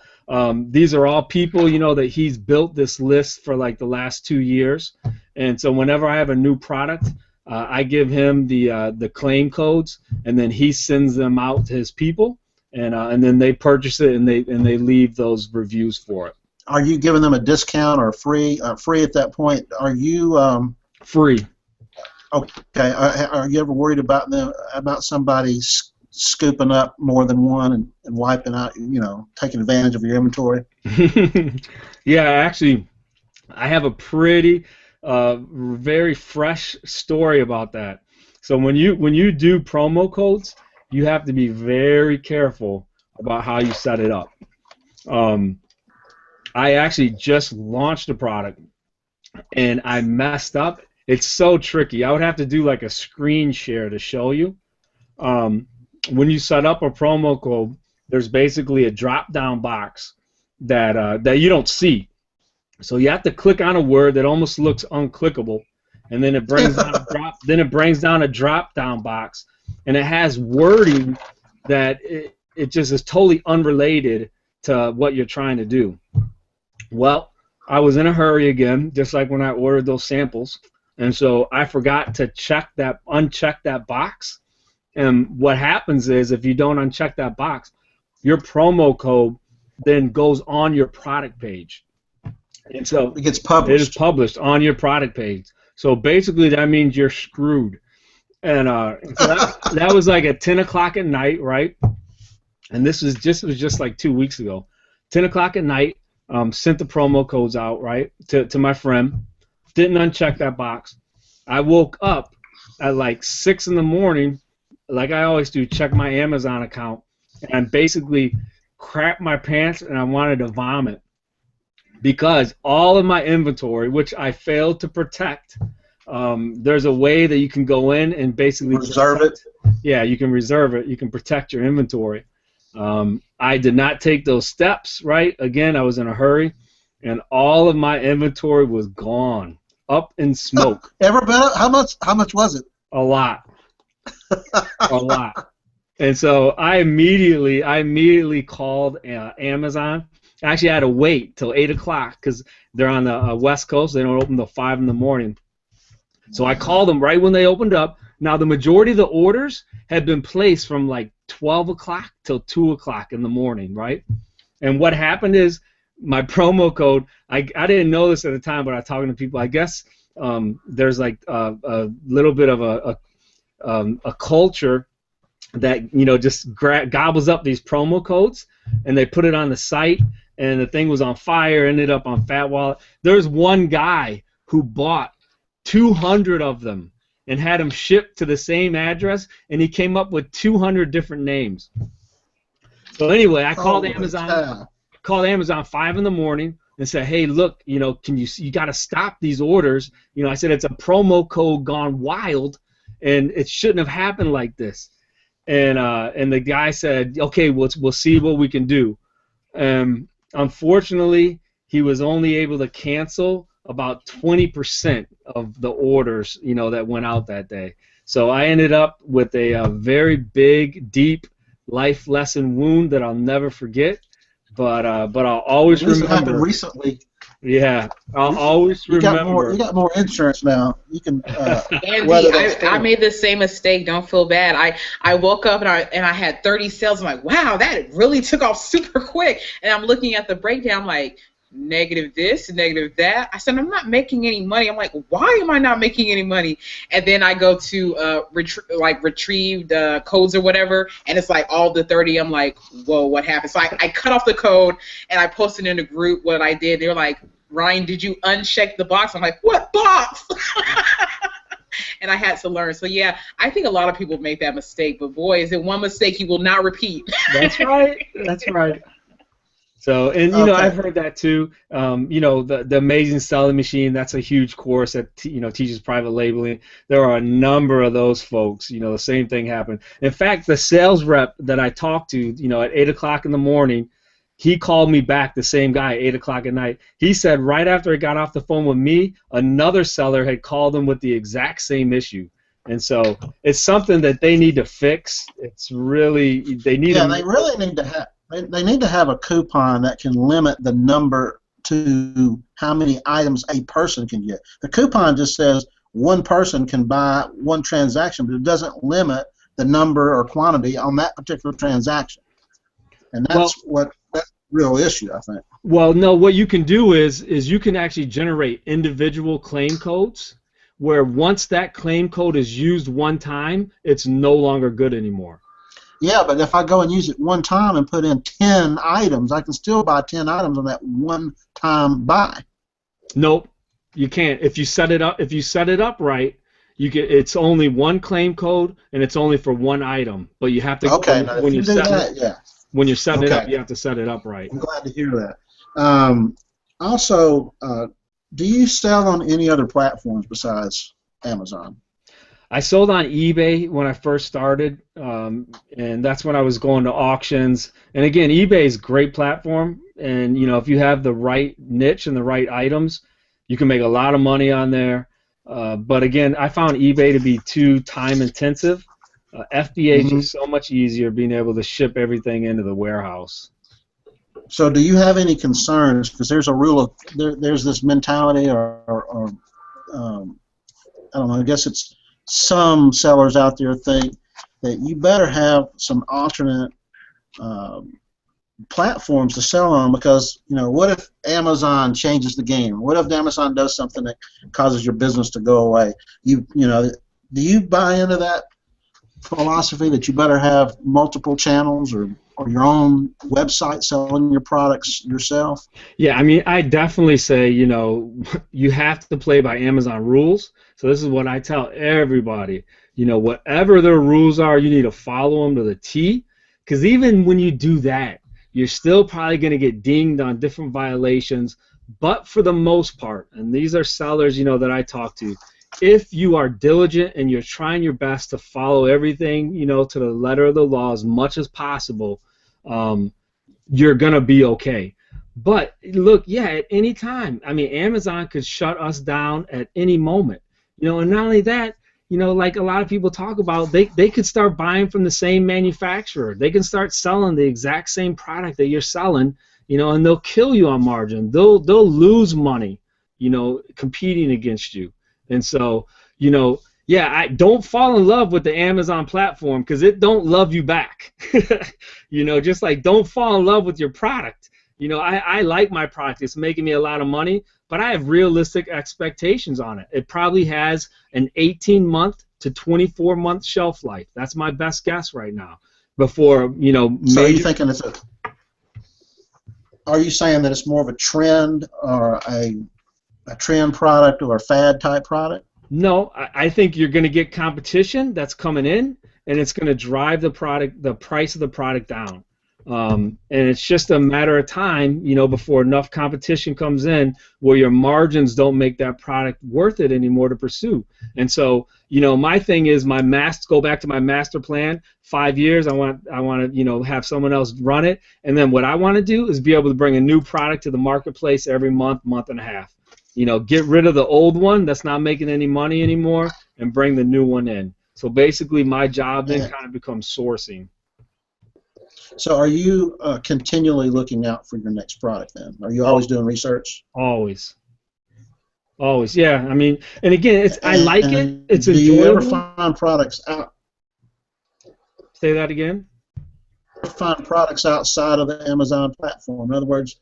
these are all people, that he's built this list for like the last 2 years. And so whenever I have a new product, I give him the claim codes, and then he sends them out to his people, and then they purchase it and they leave those reviews for it. Are you giving them a discount or free? Free at that point? Are you free? Okay. Are you ever worried about somebody scooping up more than one and wiping out, taking advantage of your inventory? Yeah, actually, I have a pretty very fresh story about that. So when you do promo codes, you have to be very careful about how you set it up. I actually just launched a product and I messed up. It's so tricky. I would have to do like a screen share to show you. When you set up a promo code, there's basically a drop-down box that you don't see. So you have to click on a word that almost looks unclickable, and then it brings down a drop-down box, and it has wording that it just is totally unrelated to what you're trying to do. Well, I was in a hurry again, just like when I ordered those samples, and so I forgot to uncheck that box. And what happens is, if you don't uncheck that box, your promo code then goes on your product page. And so it gets published. It is published on your product page. So basically that means you're screwed. And so that was like at 10 o'clock at night, right? And this was just like 2 weeks ago. 10 o'clock at night, sent the promo codes out, right, to my friend. Didn't uncheck that box. I woke up at like 6 in the morning, like I always do, check my Amazon account, and basically crap my pants and I wanted to vomit because all of my inventory, which I failed to protect, there's a way that you can go in and basically reserve it. Yeah, you can reserve it. You can protect your inventory. I did not take those steps, right? Again, I was in a hurry, and all of my inventory was gone, up in smoke. Ever better? How much was it? A lot. A lot. And so I immediately called Amazon. Actually, I had to wait till 8 o'clock because they're on the West Coast. They don't open till 5 in the morning. So I called them right when they opened up. Now, the majority of the orders had been placed from like 12 o'clock till 2 o'clock in the morning, right? And what happened is my promo code, I didn't know this at the time, but I was talking to people. I guess there's like a little bit of a culture that just gobbles up these promo codes, and they put it on the site, and the thing was on fire, ended up on Fat Wallet. There's one guy who bought 200 of them and had them shipped to the same address, and he came up with 200 different names. So anyway, I called Amazon. Called Amazon 5 in the morning and said, "Hey, look, can you got to stop these orders? I said it's a promo code gone wild, and it shouldn't have happened like this." And the guy said, "Okay, we'll see what we can do." Unfortunately, he was only able to cancel about 20% of the orders, that went out that day. So I ended up with a very big, deep life lesson wound that I'll never forget. But I'll always remember. This happened recently. Yeah, I'll always remember. You got more insurance now. You can. Andy, I made the same mistake. Don't feel bad. I woke up and I had 30 sales. I'm like, wow, that really took off super quick. And I'm looking at the breakdown, like, negative this, negative that. I said, I'm not making any money. I'm like, why am I not making any money? And then I go to retrieve the codes or whatever, and it's like all the 30. I'm like, whoa, what happened? So I cut off the code and I posted in the group what I did. They were like, Ryan, did you uncheck the box? I'm like, what box? And I had to learn. So yeah, I think a lot of people make that mistake, but boy, is it one mistake you will not repeat. That's right. That's right. So, and you know, I've heard that too. You know, the Amazing Selling Machine, that's a huge course that teaches private labeling. There are a number of those folks. You know, the same thing happened. In fact, the sales rep that I talked to, you know, at 8 o'clock in the morning, he called me back, the same guy, 8 o'clock at night. He said right after he got off the phone with me, another seller had called him with the exact same issue. And so it's something that they need to fix. It's really, they need to... they really need to have... They need to have a coupon that can limit the number to how many items a person can get. The coupon just says one person can buy one transaction, but it doesn't limit the number or quantity on that particular transaction. And that's that's the real issue, I think. Well, no, what you can do is you can actually generate individual claim codes where once that claim code is used one time, it's no longer good anymore. Yeah, but if I go and use it one time and put in 10 items, I can still buy 10 items on that one-time buy. Nope, you can't. If you set it up right, it's only one claim code and it's only for one item. But you have to when you're setting it up, you have to set it up right. I'm glad to hear that. Also, do you sell on any other platforms besides Amazon? I sold on eBay when I first started, and that's when I was going to auctions. And again, eBay is a great platform, and you know, if you have the right niche and the right items, you can make a lot of money on there. But again, I found eBay to be too time intensive. FBA is so much easier, being able to ship everything into the warehouse. So, do you have any concerns? Because there's a rule of there's this mentality, or I don't know. I guess it's some sellers out there think that you better have some alternate platforms to sell on, because you know, what if Amazon changes the game? What if Amazon does something that causes your business to go away? You know, do you buy into that philosophy that you better have multiple channels or your own website selling your products yourself? Yeah, I mean, I definitely say, you know, you have to play by Amazon rules. So this is what I tell everybody. You know, whatever their rules are, you need to follow them to the T, because even when you do that, you're still probably going to get dinged on different violations. But for the most part, and these are sellers, you know, that I talk to, if you are diligent and you're trying your best to follow everything, you know, to the letter of the law as much as possible, you're going to be okay. But look, yeah, at any time, I mean, Amazon could shut us down at any moment. You know, and not only that, you know, like a lot of people talk about, they could start buying from the same manufacturer. They can start selling the exact same product that you're selling, you know, and they'll kill you on margin. They'll lose money, you know, competing against you. And so, you know, yeah, I don't fall in love with the Amazon platform, because it don't love you back. You know, just like don't fall in love with your product. You know, I like my product. It's making me a lot of money, but I have realistic expectations on it. It probably has an 18-month to 24-month shelf life. That's my best guess right now. Before, you know, so are you thinking are you saying that it's more of a trend, or a trend product, or a fad type product? No, I think you're going to get competition that's coming in, and it's going to drive the price of the product down. And it's just a matter of time, you know, before enough competition comes in where your margins don't make that product worth it anymore to pursue. And so, you know, my thing is go back to my master plan. 5 years, I want to, you know, have someone else run it, and then what I want to do is be able to bring a new product to the marketplace every month and a half. You know, get rid of the old one that's not making any money anymore and bring the new one in. So basically, my job then kind of becomes sourcing. So are you continually looking out for your next product then? Are you always doing research? Always. Always, yeah. I mean, and again, I like it. It's enjoyable. Do you ever find products out? Say that again? Find products outside of the Amazon platform. In other words,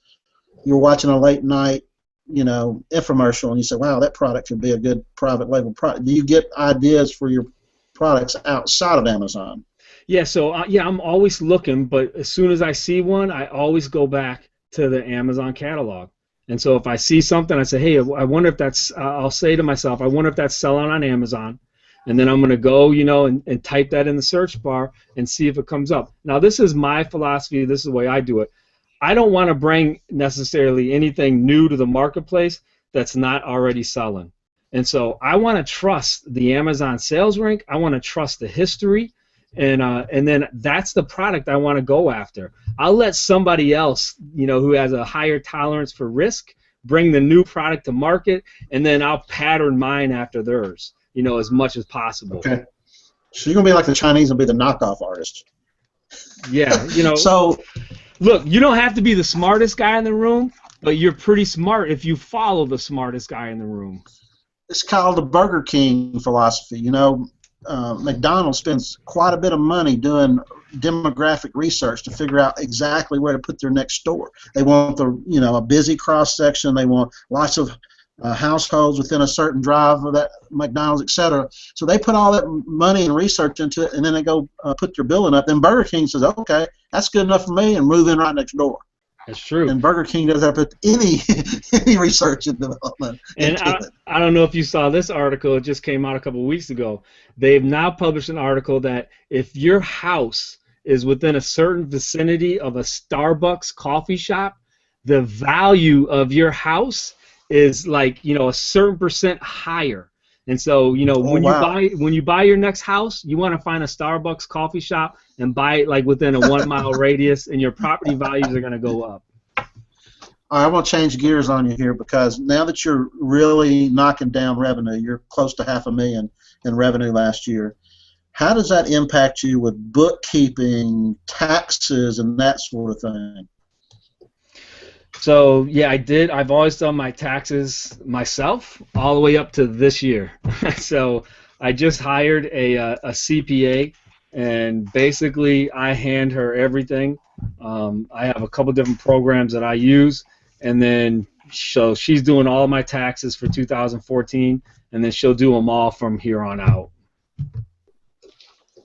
you're watching a late night, infomercial, and you say, wow, that product could be a good private label product. Do you get ideas for your products outside of Amazon? Yeah, so I'm always looking, but as soon as I see one, I always go back to the Amazon catalog. And so if I see something, I say, hey, I wonder if that's, I'll say to myself, I wonder if that's selling on Amazon. And then I'm going to go, and type that in the search bar and see if it comes up. Now, this is my philosophy. This is the way I do it. I don't want to bring necessarily anything new to the marketplace that's not already selling. And so I want to trust the Amazon sales rank. I want to trust the history. And then that's the product I want to go after. I'll let somebody else, who has a higher tolerance for risk, bring the new product to market, and then I'll pattern mine after theirs, as much as possible. Okay. So you're going to be like the Chinese and be the knockoff artist. Yeah, So, look, you don't have to be the smartest guy in the room, but you're pretty smart if you follow the smartest guy in the room. It's called the Burger King philosophy. McDonald's spends quite a bit of money doing demographic research to figure out exactly where to put their next store. They want a busy cross section. They want lots of households within a certain drive of that McDonald's, etc. So they put all that money and research into it, and then they go put their billing up. Then Burger King says, okay, that's good enough for me, and move in right next door. That's true. And Burger King doesn't have to put any research and development. And I don't know if you saw this article. It just came out a couple of weeks ago. They've now published an article that if your house is within a certain vicinity of a Starbucks coffee shop, the value of your house is like, a certain percent higher. And so, when you buy your next house, you want to find a Starbucks coffee shop and buy it like within a 1 mile radius, and your property values are going to go up. I want to change gears on you here, because now that you're really knocking down revenue, you're close to $500,000 in revenue last year. How does that impact you with bookkeeping, taxes, and that sort of thing? So yeah, I've always done my taxes myself all the way up to this year. So I just hired a CPA, and basically I hand her everything. I have a couple different programs that I use, and then so she's doing all of my taxes for 2014, and then she'll do them all from here on out.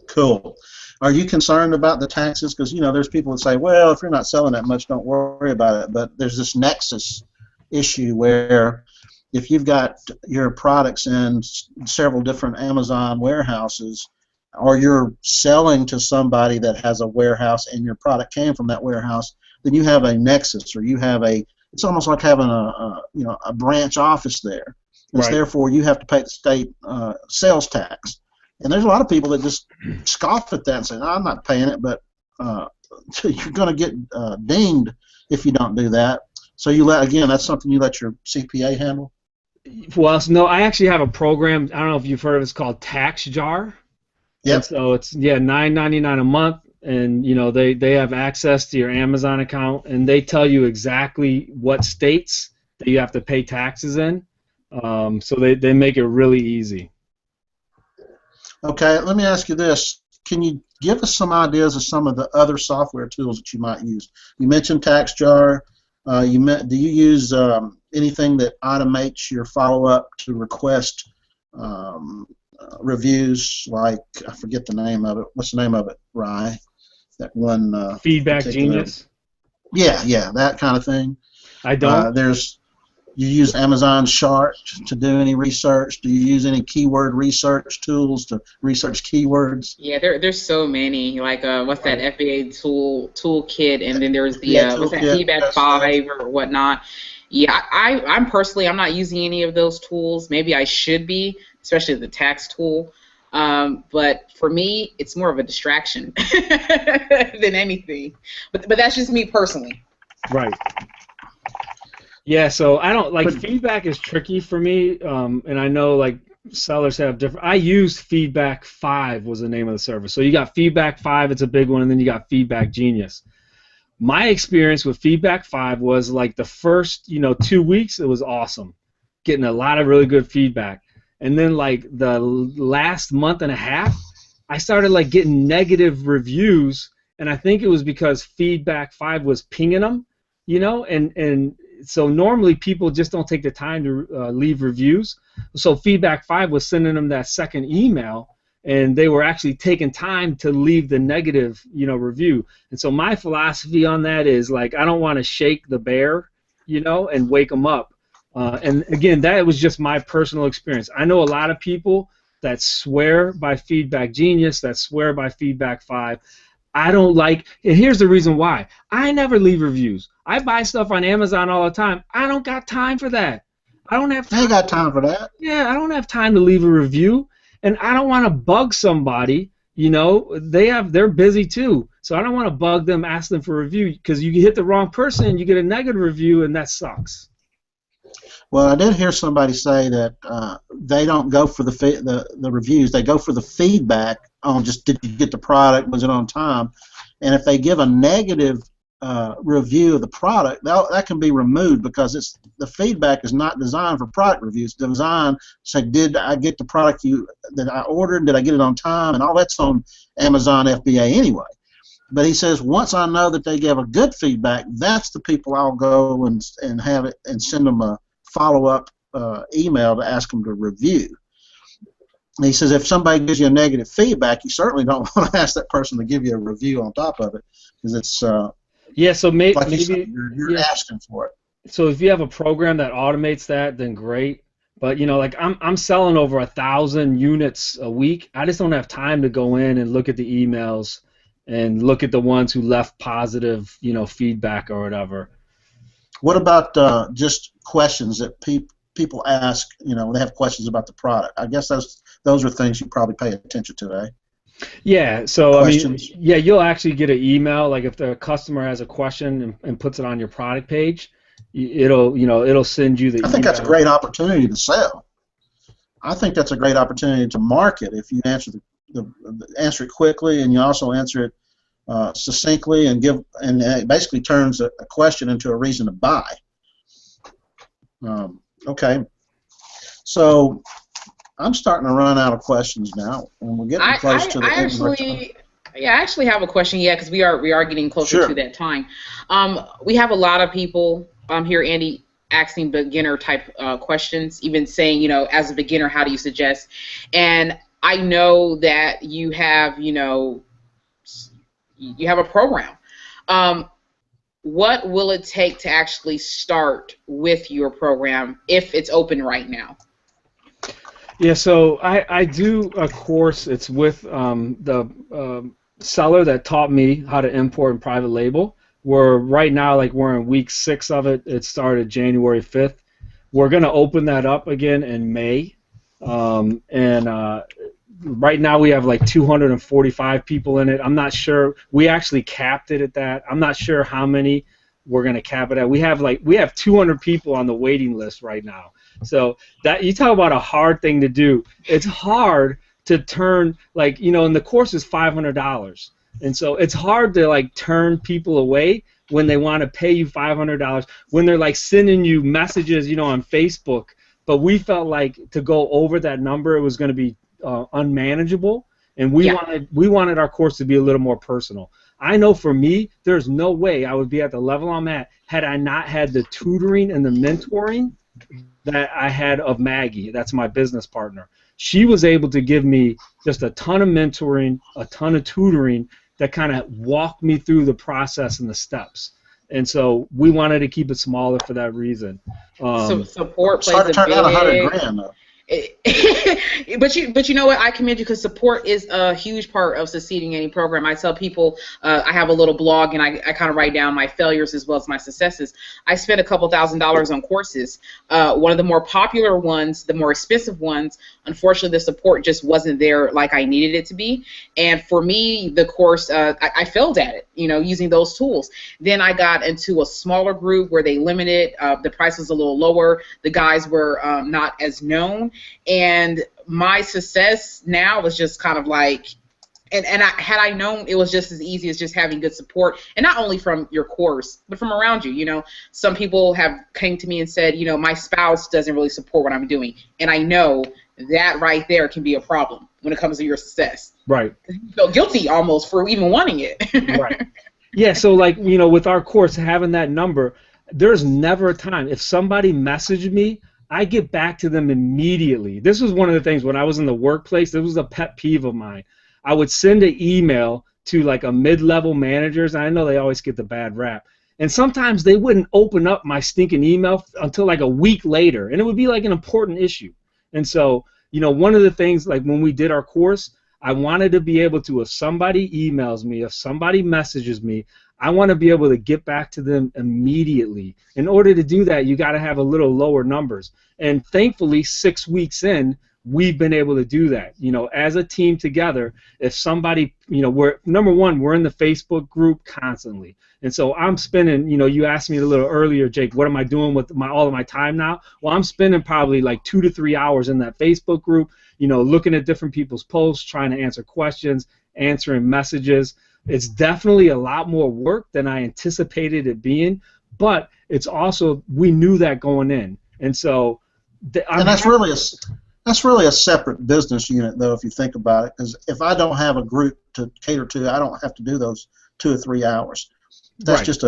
Cool. Are you concerned about the taxes? Because, there's people that say, well, if you're not selling that much, don't worry about it. But there's this nexus issue where if you've got your products in several different Amazon warehouses, or you're selling to somebody that has a warehouse and your product came from that warehouse, then you have a nexus, or you have it's almost like having a branch office there. Right. Therefore, you have to pay the state sales tax. And there's a lot of people that just scoff at that and say, no, I'm not paying it, but you're going to get dinged if you don't do that. So that's something you let your CPA handle? Well, no, I actually have a program, I don't know if you've heard of it, it's called Tax Jar. Yep. So it's, $9.99 a month, and, they have access to your Amazon account, and they tell you exactly what states that you have to pay taxes in. So they make it really easy. Okay, let me ask you this. Can you give us some ideas of some of the other software tools that you might use? You mentioned TaxJar. Do you use anything that automates your follow-up to request reviews, like, I forget the name of it. What's the name of it, Rye? That one. Feedback Genius? Yeah, that kind of thing. I don't. You use Amazon Chart to do any research? Do you use any keyword research tools to research keywords? Yeah, there's so many. Like what's that FBA toolkit, and then there's the what's that Feedback 5 or whatnot. Yeah, I'm personally not using any of those tools. Maybe I should be, especially the tax tool. But for me, it's more of a distraction than anything. But that's just me personally. Right. Yeah, so I don't like feedback is tricky for me, and I know like sellers have different. I use Feedback 5 was the name of the service. So you got Feedback 5, it's a big one, and then you got Feedback Genius. My experience with Feedback 5 was like the first 2 weeks, it was awesome, getting a lot of really good feedback, and then like the last month and a half, I started like getting negative reviews, and I think it was because Feedback 5 was pinging them. And so normally people just don't take the time to leave reviews. So Feedback 5 was sending them that second email, and they were actually taking time to leave the negative, review. And so my philosophy on that is, like, I don't want to shake the bear, and wake them up. And again, that was just my personal experience. I know a lot of people that swear by Feedback Genius, that swear by Feedback 5. I don't like, and here's the reason why. I never leave reviews. I buy stuff on Amazon all the time. I don't got time for that. I don't have time. I ain't got time for that. Yeah, I don't have time to leave a review, and I don't want to bug somebody. They're busy too, so I don't want to bug them, ask them for a review, because you hit the wrong person, you get a negative review, and that sucks. Well, I did hear somebody say that they don't go for the reviews. They go for the feedback on just, did you get the product, was it on time? And if they give a negative review of the product, that can be removed, because the feedback is not designed for product reviews. It's designed to say, did I get the product that I ordered? Did I get it on time? And all that's on Amazon FBA anyway. But he says, once I know that they give a good feedback, that's the people I'll go and have it and send them a follow-up email to ask them to review. And he says, if somebody gives you a negative feedback, you certainly don't want to ask that person to give you a review on top of it, because it's so maybe you're asking for it. So if you have a program that automates that, then great. But like I'm selling over 1,000 units a week. I just don't have time to go in and look at the emails and look at the ones who left positive, feedback or whatever. What about just questions that people ask? They have questions about the product. I guess those are things you probably pay attention to, eh? Yeah. So questions. You'll actually get an email, like if the customer has a question and puts it on your product page, it'll send you the email. I think that's a great opportunity to sell. I think that's a great opportunity to market if you answer answer it quickly, and you also answer it succinctly, and it basically turns a question into a reason to buy. Okay, so I'm starting to run out of questions now, and we're getting close to the end of our time. I actually have a question, because we are getting closer to that time. We have a lot of people here, Andy, asking beginner type questions, even saying, as a beginner, how do you suggest? And I know that you have, you have a program. What will it take to actually start with your program if it's open right now? Yeah, so I do a course. It's with the seller that taught me how to import and private label. Right now, we're in week 6 of it. It started January 5th. We're going to open that up again in May. Right now we have 245 people in it. I'm not sure. We actually capped it at that. I'm not sure how many we're going to cap it at. We have 200 people on the waiting list right now. So that, you talk about a hard thing to do. It's hard to turn, and the course is $500. And so it's hard to turn people away when they want to pay you $500, when they're sending you messages, on Facebook. But we felt like to go over that number, it was going to be unmanageable, and we wanted our course to be a little more personal. I know for me, there's no way I would be at the level I'm at had I not had the tutoring and the mentoring that I had of Maggie. That's my business partner. She was able to give me just a ton of mentoring, a ton of tutoring that kind of walked me through the process and the steps. And so we wanted to keep it smaller for that reason. So support plays hard to turn down $100,000 though. But you know what? I commend you, because support is a huge part of succeeding in any program. I tell people, I have a little blog, and I kind of write down my failures as well as my successes. I spent a couple $1,000s on courses. One of the more popular ones, the more expensive ones, unfortunately the support just wasn't there like I needed it to be. And for me, the course, I failed at it, using those tools. Then I got into a smaller group where they limited, the price was a little lower, the guys were not as known. And my success now was just kind of had I known it was just as easy as just having good support, and not only from your course, but from around you. Some people have came to me and said, my spouse doesn't really support what I'm doing, and I know that right there can be a problem when it comes to your success. Right. You feel guilty almost for even wanting it. Right. Yeah. So with our course, having that number, there's never a time. If somebody messaged me, I get back to them immediately. This was one of the things when I was in the workplace. This was a pet peeve of mine. I would send an email to like a mid-level managers. And I know they always get the bad rap. And sometimes they wouldn't open up my stinking email until like a week later. And it would be like an important issue. And so, you know, one of the things, like when we did our course, I wanted to be able to, if somebody emails me, if somebody messages me, I want to be able to get back to them immediately. In order to do that, you got to have a little lower numbers. And thankfully, 6 weeks in, we've been able to do that. You know, as a team together, if somebody, you know, we're, number one, we're in the Facebook group constantly. And so I'm spending, you know, you asked me a little earlier, Jake, what am I doing with all of my time now? Well, I'm spending probably like 2 to 3 hours in that Facebook group, you know, looking at different people's posts, trying to answer questions, answering messages. It's definitely a lot more work than I anticipated it being, but it's also, we knew that going in. And so and that's really a separate business unit, though, if you think about it, because if I don't have a group to cater to, I don't have to do those 2 or 3 hours. That's right. just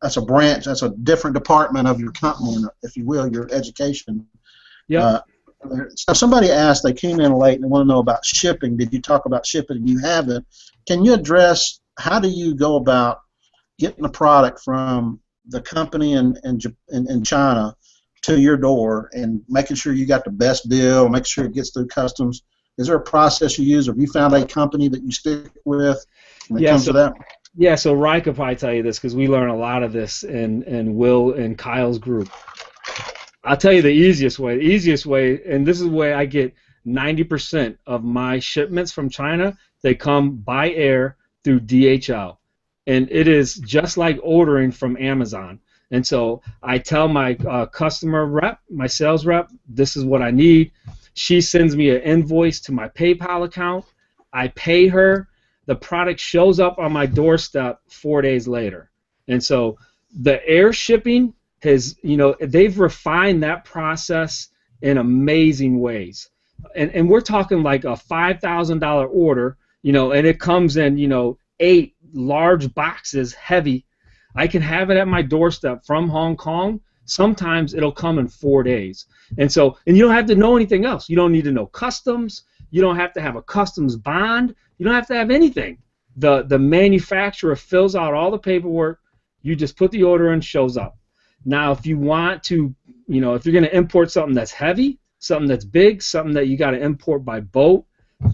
that's a branch, that's a different department of your company, if you will, your education. Yeah. So somebody asked, they came in late and they want to know about shipping. Did you talk about shipping? You haven't. Can you address, how do you go about getting a product from the company in China to your door and making sure you got the best deal, make sure it gets through customs? Is there a process you use, or have you found a company that you stick with when it comes to that? Yeah, so Ryan could probably tell you this because we learn a lot of this in Will and Kyle's group. I'll tell you the easiest way. The easiest way, and this is the way I get 90% of my shipments from China, they come by air through DHL. And it is just like ordering from Amazon. And so I tell my customer rep, my sales rep, this is what I need. She sends me an invoice to my PayPal account. I pay her. The product shows up on my doorstep 4 days later. And so the air shipping has, you know, they've refined that process in amazing ways. And we're talking like a $5,000 order, you know, and it comes in, you know, 8 large boxes heavy. I can have it at my doorstep from Hong Kong. Sometimes it'll come in 4 days. And so, and you don't have to know anything else. You don't need to know customs. You don't have to have a customs bond. You don't have to have anything. The manufacturer fills out all the paperwork. You just put the order in, shows up. Now, if you want to, you know, if you're going to import something that's heavy, something that's big, something that you got to import by boat,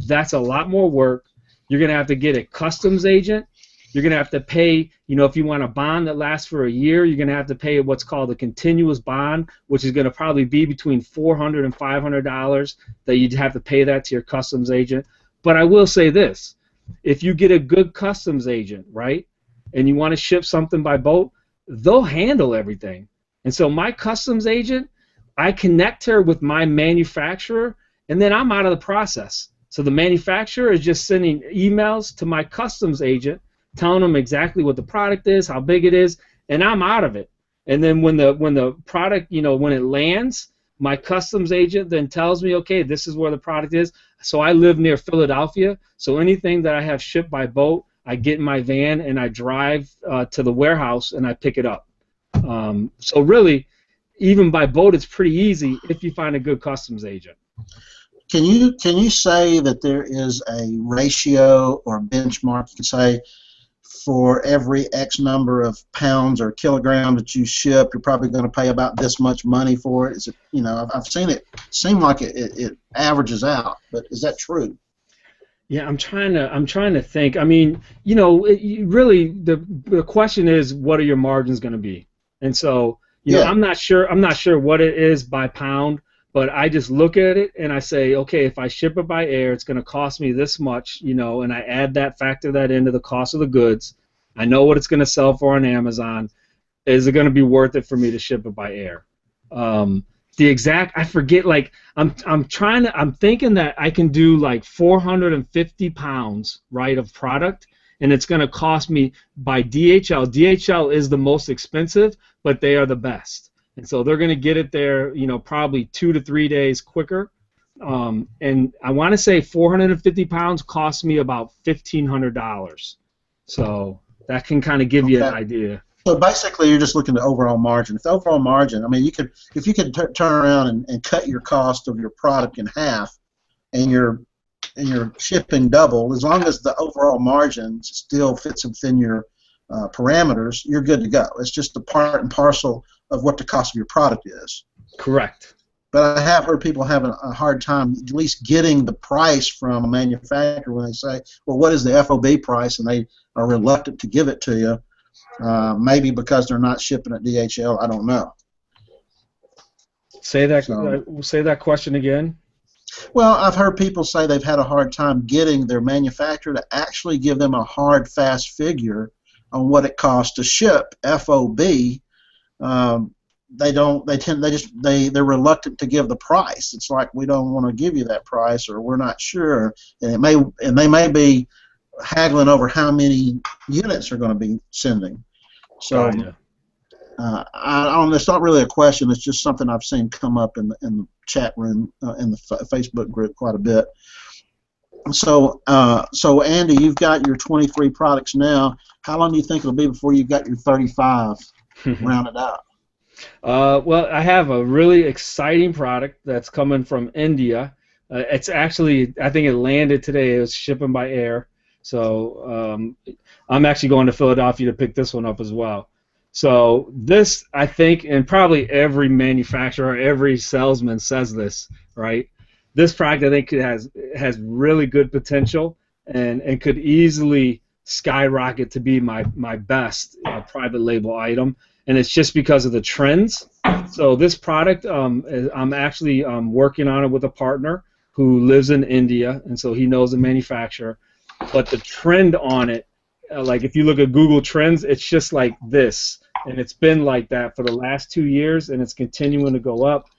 that's a lot more work. You're going to have to get a customs agent. You're going to have to pay, you know, if you want a bond that lasts for a year, you're going to have to pay what's called a continuous bond, which is going to probably be between $400 and $500 that you'd have to pay that to your customs agent. But I will say this, if you get a good customs agent, right, and you want to ship something by boat, they'll handle everything. And so my customs agent, I connect her with my manufacturer, and then I'm out of the process. So the manufacturer is just sending emails to my customs agent, telling them exactly what the product is, how big it is, and I'm out of it. And then when the product, you know, when it lands, my customs agent then tells me, okay, this is where the product is. So I live near Philadelphia, so anything that I have shipped by boat, I get in my van and I drive to the warehouse and I pick it up. So really, even by boat, it's pretty easy if you find a good customs agent. Can you say that there is a ratio or benchmark, you can say, for every X number of pounds or kilograms that you ship, you're probably going to pay about this much money for it? Is it, you know, I've seen it seem like it averages out, but is that true? Yeah, I'm trying to think. I mean, you know, really the question is, what are your margins going to be? And so, you know, I'm not sure what it is by pound, but I just look at it and I say, okay, if I ship it by air, it's going to cost me this much, you know, and I factor that into the cost of the goods. I know what it's going to sell for on Amazon. Is it going to be worth it for me to ship it by air? The exact, I forget, like, I'm thinking that I can do like 450 pounds, right, of product, and it's going to cost me by DHL. DHL is the most expensive, but they are the best. And so they're going to get it there, you know, probably 2 to 3 days quicker. And I want to say 450 pounds costs me about $1,500. So that can kind of give you an idea. So basically, you're just looking at overall margin. If the overall margin, I mean, if you could turn around and cut your cost of your product in half, and your shipping double, as long as the overall margin still fits within your parameters, you're good to go. It's just a part and parcel of what the cost of your product is. Correct. But I have heard people having a hard time at least getting the price from a manufacturer when they say, well, what is the FOB price? And they are reluctant to give it to you, maybe because they're not shipping at DHL. I don't know. Say that question again. Well, I've heard people say they've had a hard time getting their manufacturer to actually give them a hard, fast figure on what it costs to ship FOB. They're reluctant to give the price. It's like, we don't want to give you that price, or we're not sure, and they may be haggling over how many units they're going to be sending. So it's not really a question. It's just something I've seen come up in the chat room in the Facebook group quite a bit. So Andy, you've got your 23 products now. How long do you think it'll be before you've got your 35 rounded out? Well, I have a really exciting product that's coming from India. It's actually, I think it landed today. It was shipping by air. So I'm actually going to Philadelphia to pick this one up as well. So this, I think, and probably every manufacturer, every salesman says this, right? This product, I think, has really good potential and could easily skyrocket to be my best private label item. And it's just because of the trends. So this product, I'm actually working on it with a partner who lives in India, and so he knows the manufacturer. But the trend on it, like if you look at Google Trends, it's just like this. And it's been like that for the last 2 years, and it's continuing to go up.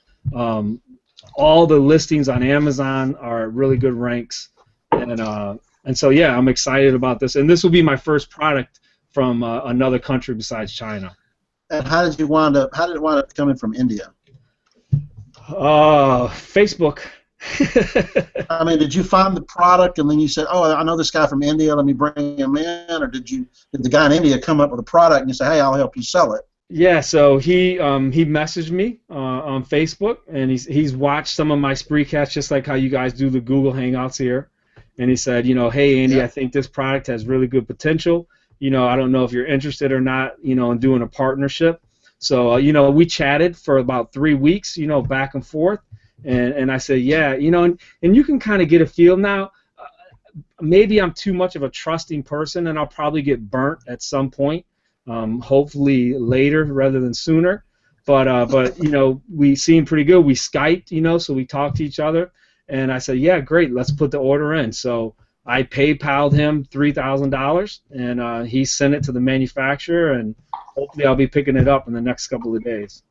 All the listings on Amazon are at really good ranks. And so, yeah, I'm excited about this. And this will be my first product from another country besides China. And how did it wind up coming from India? Facebook. I mean, did you find the product and then you said, "Oh, I know this guy from India. Let me bring him in," or did the guy in India come up with a product and you say, "Hey, I'll help you sell it"? Yeah. So he messaged me on Facebook, and he's watched some of my Spreecasts, just like how you guys do the Google Hangouts here. And he said, "Hey, Andy, I think this product has really good potential. I don't know if you're interested or not, in doing a partnership." So, we chatted for about 3 weeks, back and forth. And I said, yeah, and you can kind of get a feel now. Maybe I'm too much of a trusting person, and I'll probably get burnt at some point, hopefully later rather than sooner. But we seemed pretty good. We Skyped, so we talked to each other. And I said, yeah, great, let's put the order in. So I PayPal'd him $3,000, and he sent it to the manufacturer, and hopefully I'll be picking it up in the next couple of days.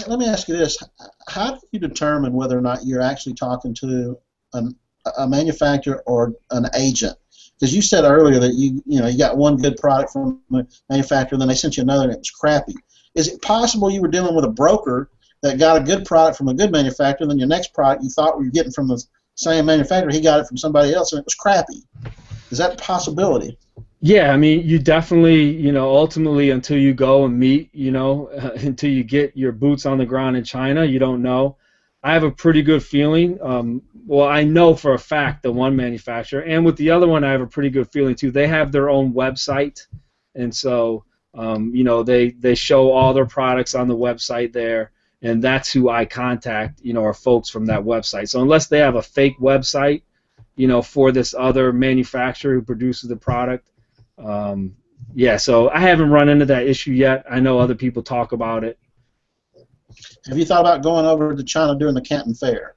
Let me ask you this: how do you determine whether or not you're actually talking to a manufacturer or an agent? Because you said earlier that you got one good product from a manufacturer, then they sent you another and it was crappy. Is it possible you were dealing with a broker that got a good product from a good manufacturer, then your next product you thought you were getting from the same manufacturer, he got it from somebody else and it was crappy? Is that a possibility? Yeah, I mean, you definitely, ultimately until you go and meet, until you get your boots on the ground in China, you don't know. I have a pretty good feeling. Well, I know for a fact the one manufacturer, and with the other one, I have a pretty good feeling too. They have their own website, and so, they show all their products on the website there, and that's who I contact, are folks from that website. So unless they have a fake website, for this other manufacturer who produces the product, yeah, so I haven't run into that issue yet. I know other people talk about it. Have you thought about going over to China during the Canton Fair?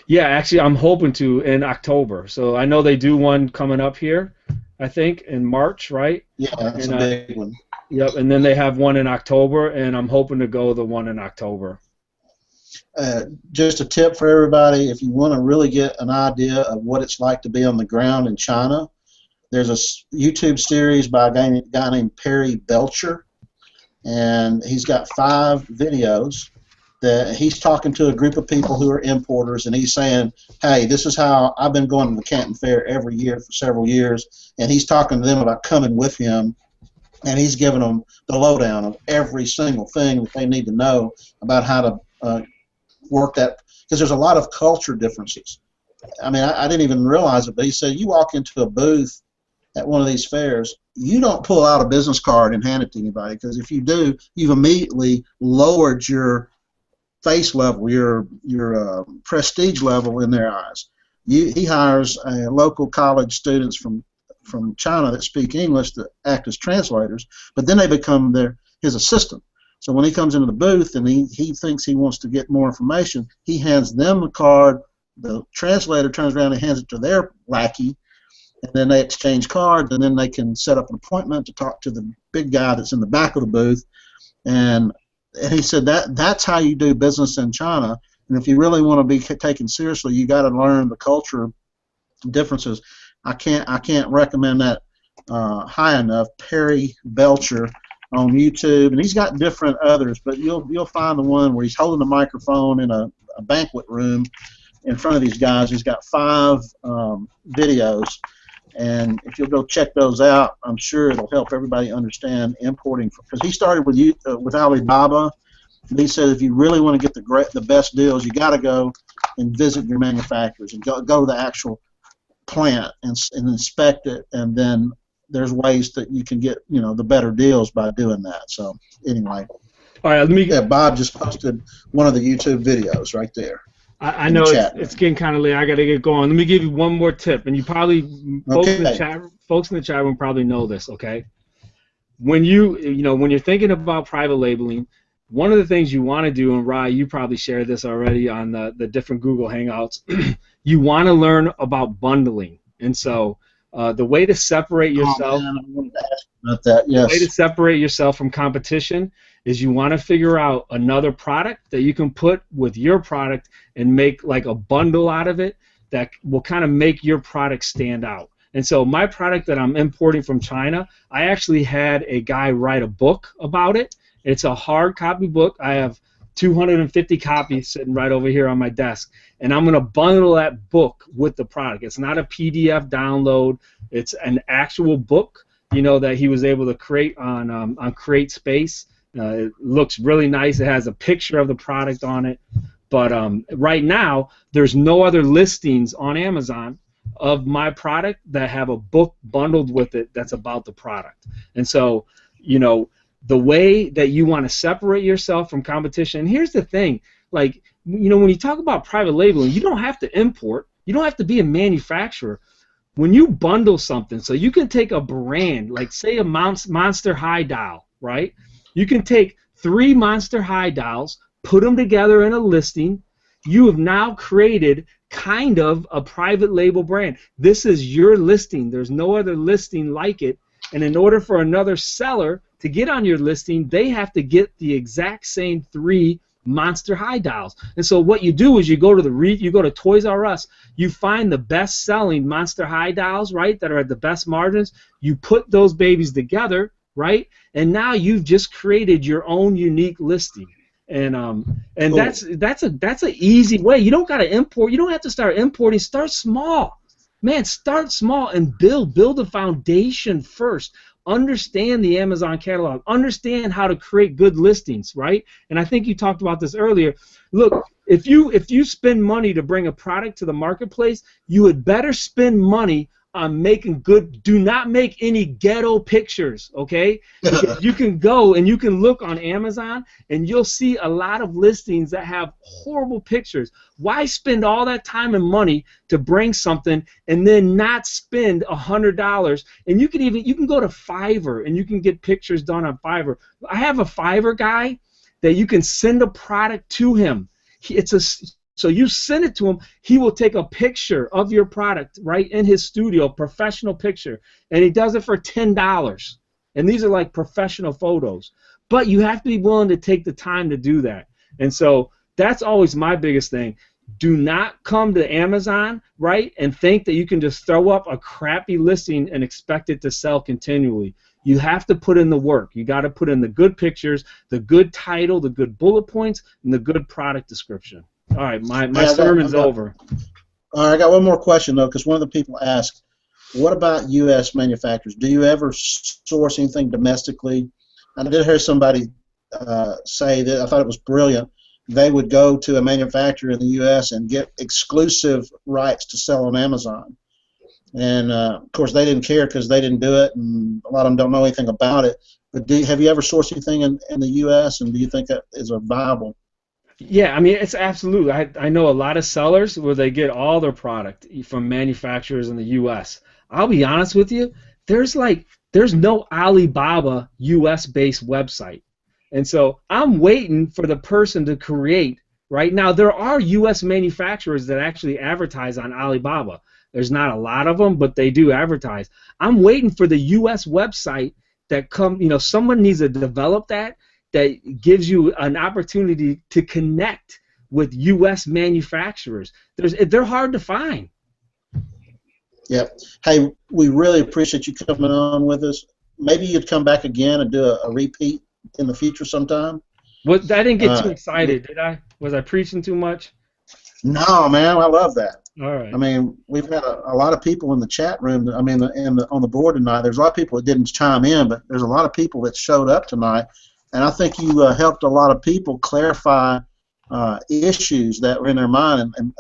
Yeah, actually, I'm hoping to in October. So I know they do one coming up here, I think, in March, right? Yeah, that's a big one. Yep, and then they have one in October, and I'm hoping to go the one in October. Just a tip for everybody: if you want to really get an idea of what it's like to be on the ground in China, there's a YouTube series by a guy named Perry Belcher, and he's got 5 videos that he's talking to a group of people who are importers, and he's saying, hey, this is how I've been going to the Canton Fair every year for several years, and he's talking to them about coming with him and he's giving them the lowdown of every single thing that they need to know about how to work that, because there's a lot of culture differences. I mean, I didn't even realize it, but he said you walk into a booth at one of these fairs, you don't pull out a business card and hand it to anybody, because if you do, you've immediately lowered your face level, your prestige level in their eyes. He hires local college students from China that speak English that act as translators, but then they become his assistant. So when he comes into the booth and he thinks he wants to get more information, he hands them the card. The translator turns around and hands it to their lackey, and then they exchange cards, and then they can set up an appointment to talk to the big guy that's in the back of the booth. And he said that's how you do business in China. And if you really want to be taken seriously, you got to learn the culture differences. I can't recommend that high enough. Perry Belcher on YouTube, and he's got different others, but you'll find the one where he's holding the microphone in a banquet room in front of these guys. He's got 5 videos, and if you'll go check those out, I'm sure it'll help everybody understand importing. Because he started with Alibaba, and he said if you really want to get the best deals, you got to go and visit your manufacturers and go to the actual plant and inspect it, and then there's ways that you can get the better deals by doing that. So anyway, all right, Bob just posted one of the YouTube videos right there. I know it's getting kind of late. I got to get going. Let me give you one more tip, and you probably folks in the chat room probably know this. Okay, when when you're thinking about private labeling, one of the things you want to do, and Rye, you probably shared this already on the different Google Hangouts, you want to learn about bundling. And so the way to separate yourself, I wanted to ask about that. Yes. The way to separate yourself from competition is you want to figure out another product that you can put with your product and make like a bundle out of it that will kind of make your product stand out. And so my product that I'm importing from China, I actually had a guy write a book about it. It's a hard copy book. I have 250 copies sitting right over here on my desk, and I'm going to bundle that book with the product. It's not a PDF download. It's an actual book, that he was able to create on CreateSpace. It looks really nice. It has a picture of the product on it. But right now, there's no other listings on Amazon of my product that have a book bundled with it that's about the product. And so, the way that you want to separate yourself from competition, and here's the thing, like, when you talk about private labeling, you don't have to import. You don't have to be a manufacturer. When you bundle something, so you can take a brand, like say a Monster High dial, right? You can take 3 Monster High dials, put them together in a listing. You have now created kind of a private label brand. This is your listing. There's no other listing like it. And in order for another seller to get on your listing, they have to get the exact same 3 Monster High dials. And so what you do is you go to Toys R Us, you find the best-selling Monster High dials, right, that are at the best margins. You put those babies together, right, and now you've just created your own unique listing. And cool. that's an easy way. You don't got to import. You don't have to start importing. Start small. Man, start small and build a foundation first. Understand the Amazon catalog. Understand how to create good listings, right? And I think you talked about this earlier. Look, if you spend money to bring a product to the marketplace, you had better spend money on making good. Do not make any ghetto pictures, okay? Because you can go and you can look on Amazon and you'll see a lot of listings that have horrible pictures. Why spend all that time and money to bring something and then not spend $100? And you can go to Fiverr and you can get pictures done on Fiverr. I have a Fiverr guy that you can send a product to him. So you send it to him, he will take a picture of your product right in his studio, professional picture, and he does it for $10. And these are like professional photos. But you have to be willing to take the time to do that. And so that's always my biggest thing. Do not come to Amazon, right, and think that you can just throw up a crappy listing and expect it to sell continually. You have to put in the work. You got to put in the good pictures, the good title, the good bullet points, and the good product description. All right, my sermon's over. All right, I got one more question, though, because one of the people asked, what about U.S. manufacturers? Do you ever source anything domestically? I did hear somebody say that I thought it was brilliant. They would go to a manufacturer in the U.S. and get exclusive rights to sell on Amazon. And, of course, they didn't care because they didn't do it, and a lot of them don't know anything about it. But have you ever sourced anything in the U.S., and do you think that is a viable? Yeah, I mean, it's absolutely. I know a lot of sellers where they get all their product from manufacturers in the U.S. I'll be honest with you, there's no Alibaba U.S.-based website. And so I'm waiting for the person to create. Right now, there are U.S. manufacturers that actually advertise on Alibaba. There's not a lot of them, but they do advertise. I'm waiting for the U.S. website that someone needs to develop that gives you an opportunity to connect with U.S. manufacturers. They're hard to find. Yep. Hey, we really appreciate you coming on with us. Maybe you'd come back again and do a repeat in the future sometime. I didn't get too excited, did I? Was I preaching too much? No, man, I love that. All right. I mean, we've had a lot of people in the chat room. I mean, on the board tonight. There's a lot of people that didn't chime in, but there's a lot of people that showed up tonight, and I think you helped a lot of people clarify issues that were in their mind, and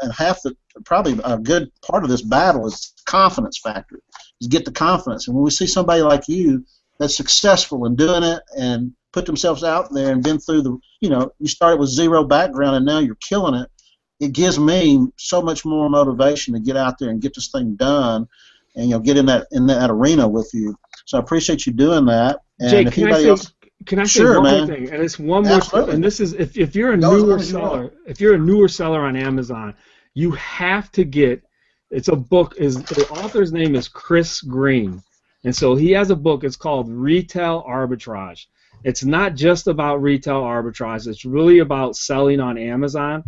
probably a good part of this battle is confidence factor. Is get the confidence, and when we see somebody like you that's successful in doing it and put themselves out there and been through you started with zero background and now you're killing it. It gives me so much more motivation to get out there and get this thing done, and get in that arena with you. So I appreciate you doing that. And Jake, if can I say one man. more thing? And it's one more thing. And this is if you're a newer seller on Amazon, you have to get. It's a book. The author's name is Chris Green, and so he has a book. It's called Retail Arbitrage. It's not just about retail arbitrage. It's really about selling on Amazon.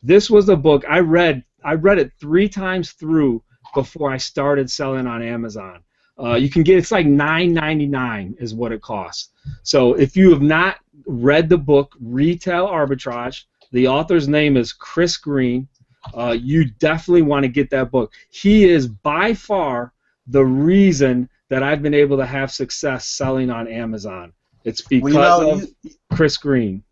This was a book I read it 3 times through before I started selling on Amazon. You can get it's like $9.99 is what it costs. So if you have not read the book Retail Arbitrage, the author's name is Chris Green. You definitely want to get that book. He is by far the reason that I've been able to have success selling on Amazon. It's because of Chris Green.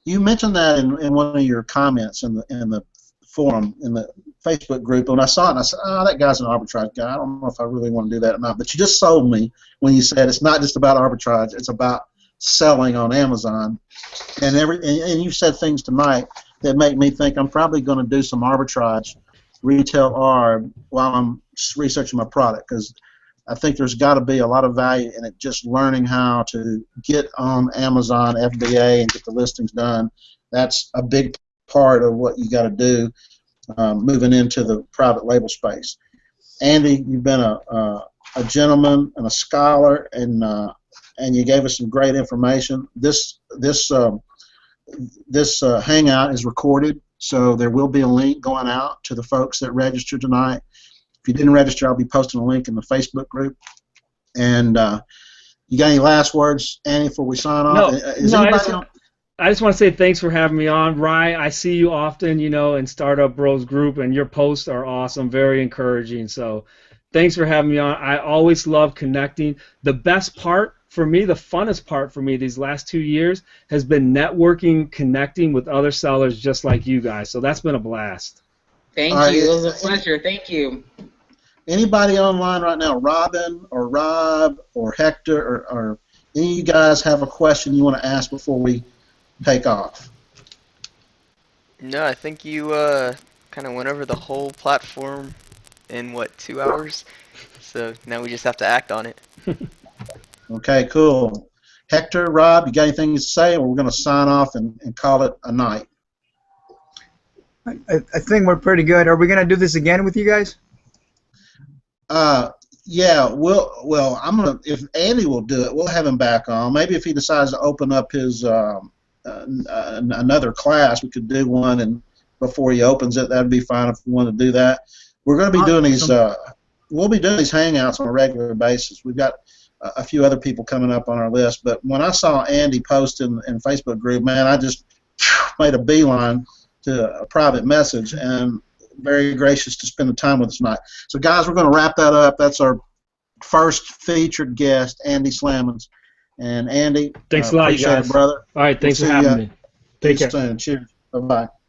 You mentioned that in one of your comments in the forum, in the Facebook group, and I saw it and I said, oh, that guy's an arbitrage guy. I don't know if I really want to do that or not. But you just sold me when you said it's not just about arbitrage, it's about selling on Amazon. And you said things tonight that make me think I'm probably going to do some arbitrage, retail arb, while I'm researching my product, because I think there's got to be a lot of value in it, just learning how to get on Amazon FBA and get the listings done. That's a big part of what you got to do moving into the private label space. Andy, you've been a gentleman and a scholar, and you gave us some great information. This Hangout is recorded, so there will be a link going out to the folks that registered tonight. If you didn't register, I'll be posting a link in the Facebook group. And you got any last words, Annie, before we sign off? I just want to say thanks for having me on. Rye, I see you often, in Startup Bros group, and your posts are awesome, very encouraging. So thanks for having me on. I always love connecting. The best part for me, the funnest part for me these last 2 years has been networking, connecting with other sellers just like you guys. So that's been a blast. Thank you. It was a pleasure. Thank you. Anybody online right now, Robin or Rob or Hector or any of you guys have a question you want to ask before we take off? No, I think you kind of went over the whole platform in, 2 hours? So now we just have to act on it. Okay, cool. Hector, Rob, you got anything to say, or we're going to sign off and call it a night? I think we're pretty good. Are we going to do this again with you guys? Yeah, I'm gonna. If Andy will do it, we'll have him back on. Maybe if he decides to open up his another class, we could do one, and before he opens it, that'd be fine if we want to do that. We're going to be doing these. We'll be doing these hangouts on a regular basis. We've got a few other people coming up on our list, but when I saw Andy post in Facebook group, man, I just made a beeline to a private message, and very gracious to spend the time with us tonight. So, guys, we're going to wrap that up. That's our first featured guest, Andy Slamans. And Andy, thanks a lot, you appreciate guys. it, brother. All right, thanks We'll for see having me. Take See you care. soon. Cheers. Bye-bye.